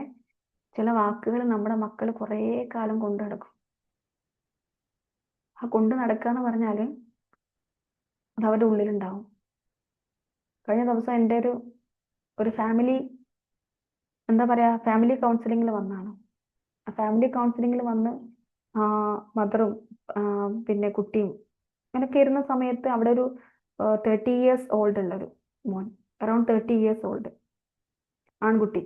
ചില വാക്കുകൾ നമ്മുടെ മക്കൾ കുറേ കാലം കൊണ്ടു നടക്കും. ആ കൊണ്ടു നടക്കുക എന്ന് പറഞ്ഞാല് അത് അവരുടെ ഉള്ളിലുണ്ടാവും. കഴിഞ്ഞ ദിവസം എൻ്റെ ഒരു ഫാമിലി, എന്താ പറയാ, ഫാമിലി കൗൺസിലിങ്ങിൽ വന്നാണ്. ആ ഫാമിലി കൗൺസിലിങ്ങിൽ വന്ന് മദറും പിന്നെ കുട്ടിയും അങ്ങനെയൊക്കെ ഇരുന്ന സമയത്ത് അവിടെ ഒരു 30 years ഓൾഡ് ഉള്ളൊരു മോൻ, അറൌണ്ട് 30 years ഓൾഡ് ആൺകുട്ടി.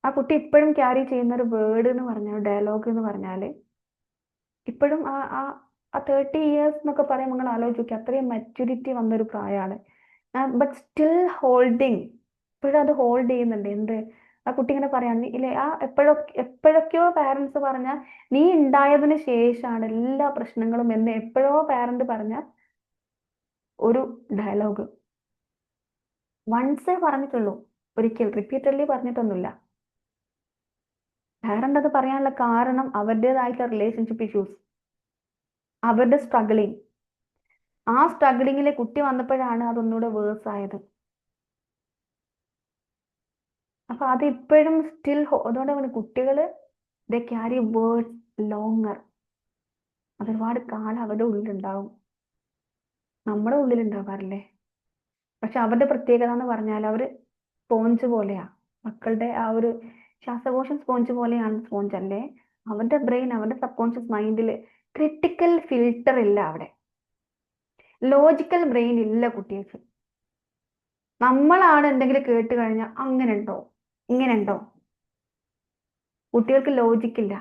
ആ കുട്ടി ഇപ്പോഴും ക്യാരി ചെയ്യുന്ന ഒരു വേർഡ് എന്ന് പറഞ്ഞാൽ, ഡയലോഗ് എന്ന് പറഞ്ഞാല്, ഇപ്പോഴും ആ 30 years എന്നൊക്കെ പറയുമ്പോൾ നിങ്ങൾ ആലോചിച്ച് നോക്കി, അത്രയും മെച്യൂരിറ്റി വന്നൊരു പ്രായമാണ്. ബട്ട് സ്റ്റിൽ ഹോൾഡിങ്, ഇപ്പോഴും അത് ഹോൾഡ് ചെയ്യുന്നുണ്ട്. എന്ത്? ആ കുട്ടി ഇങ്ങനെ പറയാൻ ഇല്ലേ, എപ്പോഴൊക്കെയോ പാരന്റ്സ് പറഞ്ഞ നീ ഉണ്ടായതിന് ശേഷമാണ് എല്ലാ പ്രശ്നങ്ങളും എന്ന് എപ്പോഴോ പാരന്റ് പറഞ്ഞ ഒരു ഡയലോഗ് വൺസേ പറഞ്ഞിട്ടുള്ളൂ, ഒരിക്കൽ റിപ്പീറ്റഡ്ലി പറഞ്ഞിട്ടൊന്നുമില്ല. പാരന്റ് അത് പറയാനുള്ള കാരണം അവരുടേതായിട്ടുള്ള റിലേഷൻഷിപ്പ് ഇഷ്യൂസ്, അവരുടെ സ്ട്രഗിളിങ്. ആ സ്ട്രഗിളിങ്ങിലെ കുട്ടി വന്നപ്പോഴാണ് അതൊന്നുകൂടെ വേഴ്സ് ആയത്. അപ്പൊ അത് ഇപ്പോഴും സ്റ്റിൽ, അതുകൊണ്ട് കുട്ടികള് ദേ ക്യാരി വേർഡ്സ് ലോങ്ങർ. അതൊരുപാട് കാലം അവരുടെ ഉള്ളിലുണ്ടാവും, നമ്മുടെ ഉള്ളിലുണ്ടാവാറില്ലേ? പക്ഷെ അവരുടെ പ്രത്യേകത എന്ന് പറഞ്ഞാൽ അവര് സ്പോഞ്ച് പോലെയാ. മക്കളുടെ ആ ഒരു ശ്വാസകോശം സ്പോഞ്ച് പോലെയാണ്. സ്പോഞ്ച് അല്ലേ? അവരുടെ ബ്രെയിൻ, അവരുടെ സബ് കോൺഷ്യസ് മൈൻഡിൽ ക്രിട്ടിക്കൽ ഫിൽട്ടർ ഇല്ല അവിടെ. ലോജിക്കൽ ബ്രെയിൻ ഇല്ല കുട്ടികൾക്ക്. നമ്മളാണ് എന്തെങ്കിലും കേട്ട് കഴിഞ്ഞാൽ അങ്ങനെ ഉണ്ടോ, ഇങ്ങനെ ഉണ്ടോ. കുട്ടികൾക്ക് ലോജിക്കില്ല,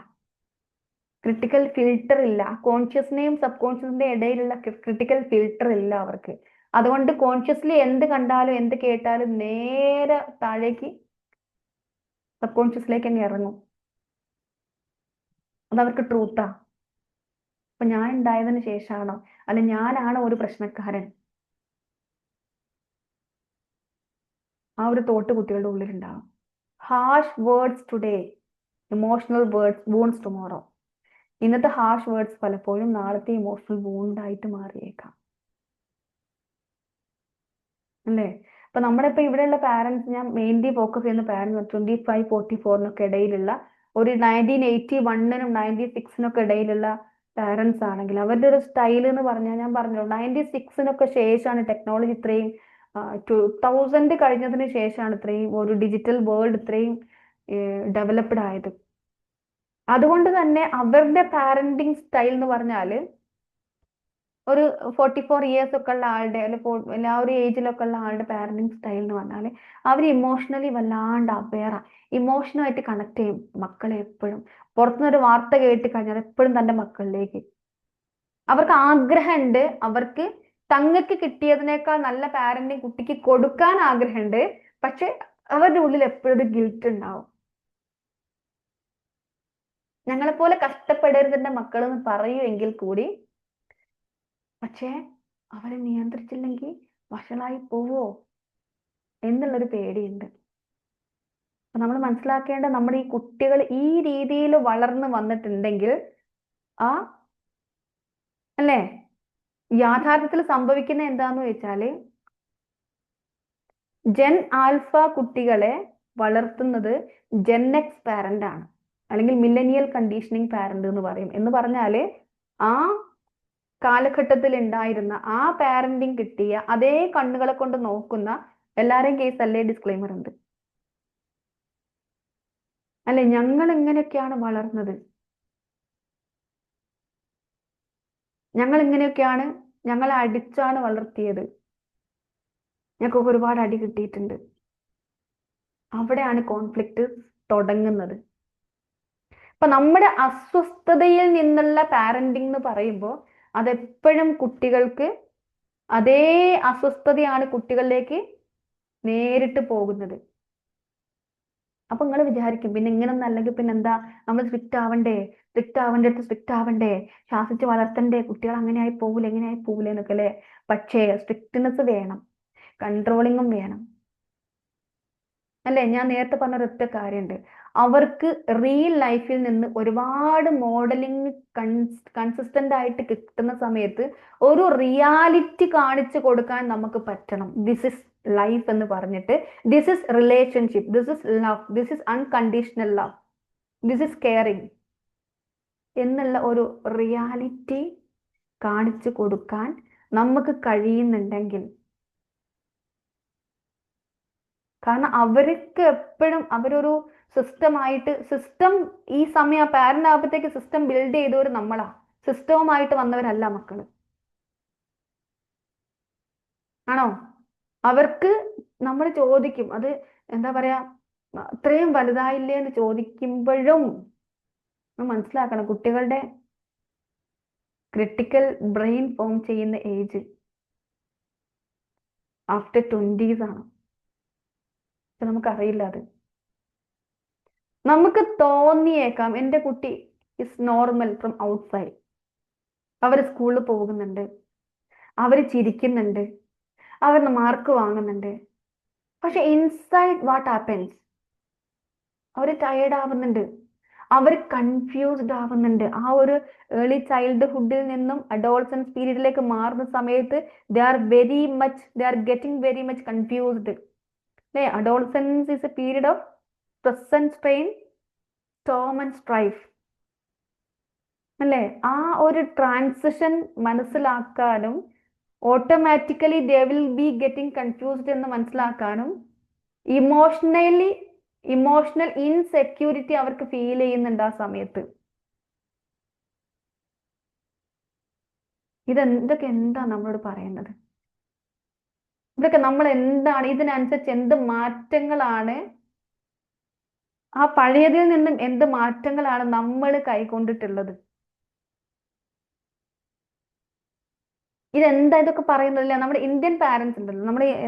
ക്രിട്ടിക്കൽ ഫിൽട്ടർ ഇല്ല. കോൺഷ്യസിനെയും സബ് കോൺഷ്യസിന്റെ ഇടയിലുള്ള ക്രിട്ടിക്കൽ ഫിൽട്ടർ ഇല്ല അവർക്ക്. അതുകൊണ്ട് കോൺഷ്യസ്ലി എന്ത് കണ്ടാലും എന്ത് കേട്ടാലും നേരെ താഴേക്ക് സബ് കോൺഷ്യസിലേക്ക് തന്നെ ഇറങ്ങും. അതവർക്ക് ട്രൂത്താ. അപ്പൊ ഞാൻ ഉണ്ടായതിനു ശേഷമാണോ, അല്ല ഞാനാണോ ഒരു പ്രശ്നക്കാരൻ, ആ ഒരു തോട്ട് കുട്ടികളുടെ ഉള്ളിലുണ്ടാവും. Harsh words today, emotional words wounds tomorrow. ഇന്നത്തെ ഹാഷ് വേർഡ്സ് പലപ്പോഴും നാളത്തെ ഇമോഷണൽ വൂണ്ടായിട്ട് മാറിയേക്കാം, അല്ലേ? അപ്പൊ നമ്മുടെ ഇപ്പൊ ഇവിടെയുള്ള പാരന്റ്സ്, ഞാൻ മെയിൻലി ഫോക്കസ് ചെയ്യുന്ന പാരന്റ്സ് 25-44 ഇടയിലുള്ള, ഒരു 1981-നും 96-നൊക്കെ ഇടയിലുള്ള പാരന്റ്സ് ആണെങ്കിൽ അവരുടെ ഒരു സ്റ്റൈൽ എന്ന് പറഞ്ഞാൽ, ഞാൻ പറഞ്ഞല്ലോ 96-നൊക്കെ ശേഷമാണ് ടെക്നോളജി ഇത്രയും, 2000 കഴിഞ്ഞതിന് ശേഷമാണ് ഇത്രയും ഒരു ഡിജിറ്റൽ വേൾഡ് ഇത്രയും ഡെവലപ്ഡ് ആയത്. അതുകൊണ്ട് തന്നെ അവരുടെ പാരന്റിങ് സ്റ്റൈൽ എന്ന് പറഞ്ഞാല് ഒരു 44 years ഒക്കെ ഉള്ള ആളുടെ, അല്ലെ ആ ഒരു ഏജിലൊക്കെ ഉള്ള ആളുടെ പാരന്റിങ് സ്റ്റൈൽ എന്ന് പറഞ്ഞാൽ അവർ ഇമോഷണലി വല്ലാണ്ട് അവെയറാ, ഇമോഷനുമായിട്ട് കണക്ട് ചെയ്യും മക്കളെ എപ്പോഴും. പുറത്തുനിന്നൊരു വാർത്ത കേട്ട് കഴിഞ്ഞാൽ എപ്പോഴും തന്റെ മക്കളിലേക്ക് അവർക്ക് ആഗ്രഹമുണ്ട്. അവർക്ക് തങ്ങൾക്ക് കിട്ടിയതിനേക്കാൾ നല്ല പാരന്റിങ് കുട്ടിക്ക് കൊടുക്കാൻ ആഗ്രഹമുണ്ട്. പക്ഷെ അവരുടെ ഉള്ളിൽ എപ്പോഴും ഒരു ഗിൽറ്റ് ഉണ്ടാവും. ഞങ്ങളെപ്പോലെ കഷ്ടപ്പെടരുതിന്റെ മക്കൾ എന്ന് പറയുമെങ്കിൽ കൂടി, പക്ഷേ അവരെ നിയന്ത്രിച്ചില്ലെങ്കിൽ വഷളായി പോവോ എന്നുള്ളൊരു പേടിയുണ്ട്. നമ്മൾ മനസ്സിലാക്കേണ്ട, നമ്മുടെ ഈ കുട്ടികൾ ഈ രീതിയിൽ വളർന്നു വന്നിട്ടുണ്ടെങ്കിൽ, ആ അല്ലേ, യാഥാർത്ഥ്യത്തിൽ സംഭവിക്കുന്ന എന്താന്ന് വെച്ചാല്, ജെൻ ആൽഫ കുട്ടികളെ വളർത്തുന്നത് ജെൻ എക്സ് പാരന്റ് ആണ്, അല്ലെങ്കിൽ മില്ലനിയൽ കണ്ടീഷനിങ് പാരന്റ് എന്ന് പറയും. എന്ന് പറഞ്ഞാല് ആ കാലഘട്ടത്തിൽ ഉണ്ടായിരുന്ന ആ പാരന്റിങ് കിട്ടിയ അതേ കണ്ണുകളെ കൊണ്ട് നോക്കുന്ന എല്ലാവരെയും കേസ് അല്ലേ, ഡിസ്ക്ലൈമർ ഉണ്ട് അല്ലെ? ഞങ്ങൾ എങ്ങനെയൊക്കെയാണ് വളർന്നത്, ഞങ്ങൾ ഇങ്ങനെയൊക്കെയാണ്, ഞങ്ങളെ അടിച്ചാണ് വളർത്തിയത്, ഞങ്ങൾക്ക് ഒരുപാട് അടി കിട്ടിയിട്ടുണ്ട്. അവിടെയാണ് കോൺഫ്ലിക്റ്റ് തുടങ്ങുന്നത്. അപ്പൊ നമ്മുടെ അസ്വസ്ഥതയിൽ നിന്നുള്ള പാരന്റിങ് എന്ന് പറയുമ്പോൾ അതെപ്പോഴും കുട്ടികൾക്ക് അതേ അസ്വസ്ഥതയാണ് കുട്ടികളിലേക്ക് നേരിട്ട് പോകുന്നത്. അപ്പൊ നിങ്ങൾ വിചാരിക്കും, പിന്നെ ഇങ്ങനൊന്നും അല്ലെങ്കിൽ പിന്നെ എന്താ, നമ്മൾ സ്ട്രിക്റ്റ് ആവണ്ടേ, സ്ട്രിക്റ്റ് ആവണ്ടേ, ശാസിച്ച് വളർത്തണ്ടേ, കുട്ടികൾ അങ്ങനെ ആയി പോകൂല, എങ്ങനെ ആയി പോകൂല എന്നൊക്കെ അല്ലേ? പക്ഷേ സ്ട്രിക്റ്റ്നെസ് വേണം, കൺട്രോളിങ്ങും വേണം, അല്ലെ? ഞാൻ നേരത്തെ പറഞ്ഞ ഒരൊറ്റ കാര്യമുണ്ട്, അവർക്ക് റിയൽ ലൈഫിൽ നിന്ന് ഒരുപാട് മോഡലിംഗ് കൺസിസ്റ്റന്റ് ആയിട്ട് കിട്ടുന്ന സമയത്ത് ഒരു റിയാലിറ്റി കാണിച്ചു കൊടുക്കാൻ നമുക്ക് പറ്റണം. ദിസ് ഇസ് ലൈഫ് എന്ന് പറഞ്ഞിട്ട് this is relationship, this is love, this is unconditional love, this is caring എന്നുള്ള ഒരു റിയാലിറ്റി കാണിച്ചു കൊടുക്കാൻ നമുക്ക് കഴിയുന്നുണ്ടെങ്കിൽ, കാരണം അവർക്ക് എപ്പോഴും അവരൊരു സിസ്റ്റം ഈ സമയം പാരന്റ് ആകുമ്പോഴത്തേക്ക് സിസ്റ്റം ബിൽഡ് ചെയ്തവർ നമ്മളാ, സിസ്റ്റവുമായിട്ട് വന്നവരല്ല മക്കള്. ആണോ? അവർക്ക് നമ്മൾ ചോദിക്കും, അത് എന്താ പറയാ, അത്രയും വലുതായില്ലേ എന്ന് ചോദിക്കുമ്പോഴും മനസ്സിലാക്കണം, കുട്ടികളുടെ ക്രിട്ടിക്കൽ ബ്രെയിൻ ഫോം ചെയ്യുന്ന ഏജ് ആഫ്റ്റർ 20s ആണ്. നമുക്കറിയില്ല. അത് നമുക്ക് തോന്നിയേക്കാം എൻ്റെ കുട്ടി ഇസ് നോർമൽ ഫ്രം ഔട്ട്സൈഡ്, അവർ സ്കൂളിൽ പോകുന്നുണ്ട്, അവർ ചിരിക്കുന്നുണ്ട്, അവർ മാർക്ക് വാങ്ങുന്നുണ്ട്, പക്ഷെ ഇൻസൈഡ് വാട്ട് ഹാപ്പൻസ്, അവർ ടയേർഡ് ആവുന്നുണ്ട്, അവർ കൺഫ്യൂസ്ഡ് ആവുന്നുണ്ട്. ആ ഒരു ഏർലി ചൈൽഡ്ഹുഡിൽ നിന്നും അഡോളസൻസ് പീരീഡിലേക്ക് മാറുന്ന സമയത്ത് they are getting very much confused. അല്ലേ? Adolescence is a period of stress and strain, storm and strife. അല്ലേ? ആ ഒരു ട്രാൻസിഷൻ മനസ്സിലാക്കാനും automatically they will be getting confused എന്ന് മനസ്സിലാക്കാനും ഇമോഷണൽ ഇൻസെക്യൂരിറ്റി അവർക്ക് ഫീൽ ചെയ്യുന്നുണ്ട് ആ സമയത്ത്. ഇതൊക്കെ എന്താ നമ്മളോട് പറയുന്നത്? ഇതൊക്കെ നമ്മൾ എന്താണ്, ഇതിനനുസരിച്ച് എന്ത് മാറ്റങ്ങളാണ്, ആ പഴയതിൽ നിന്നും എന്ത് മാറ്റങ്ങളാണ് നമ്മൾ കൈക്കൊണ്ടിട്ടുള്ളത്? ഇതെന്താ ഇതൊക്കെ പറയുന്നില്ല? നമ്മുടെ ഇന്ത്യൻ പാരന്റ്സ് ഉണ്ടല്ലോ,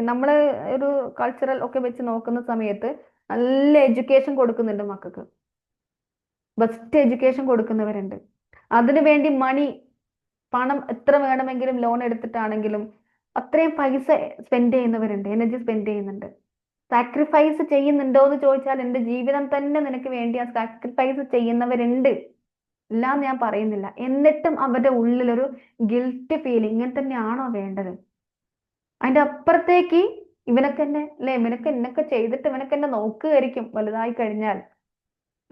നമ്മള് ഒരു കൾച്ചറൽ ഒക്കെ വെച്ച് നോക്കുന്ന സമയത്ത് നല്ല എഡ്യൂക്കേഷൻ കൊടുക്കുന്നുണ്ട് മക്കൾക്ക്, ബെസ്റ്റ് എഡ്യൂക്കേഷൻ കൊടുക്കുന്നവരുണ്ട്. അതിനുവേണ്ടി പണം എത്ര വേണമെങ്കിലും ലോൺ എടുത്തിട്ടാണെങ്കിലും അത്രയും പൈസ സ്പെൻഡ് ചെയ്യുന്നവരുണ്ട്, എനർജി സ്പെൻഡ് ചെയ്യുന്നുണ്ട്. സാക്രിഫൈസ് ചെയ്യുന്നുണ്ടോ എന്ന് ചോദിച്ചാൽ എൻ്റെ ജീവിതം തന്നെ നിനക്ക് വേണ്ടി ആ സാക്രിഫൈസ് ചെയ്യുന്നവരുണ്ട്, എല്ലാം ഞാൻ പറയുന്നില്ല. എന്നിട്ടും അവരുടെ ഉള്ളിലൊരു ഗിൽറ്റ് ഫീലിംഗ്, ഇങ്ങനെ തന്നെയാണോ വേണ്ടത്? അതിന്റെ അപ്പുറത്തേക്ക് ഇവനൊക്കെ എന്നെ അല്ലെ, ഇവനൊക്കെ എന്നൊക്കെ ചെയ്തിട്ട് ഇവനൊക്കെ എന്നെ നോക്കുകയായിരിക്കും, വലുതായി കഴിഞ്ഞാൽ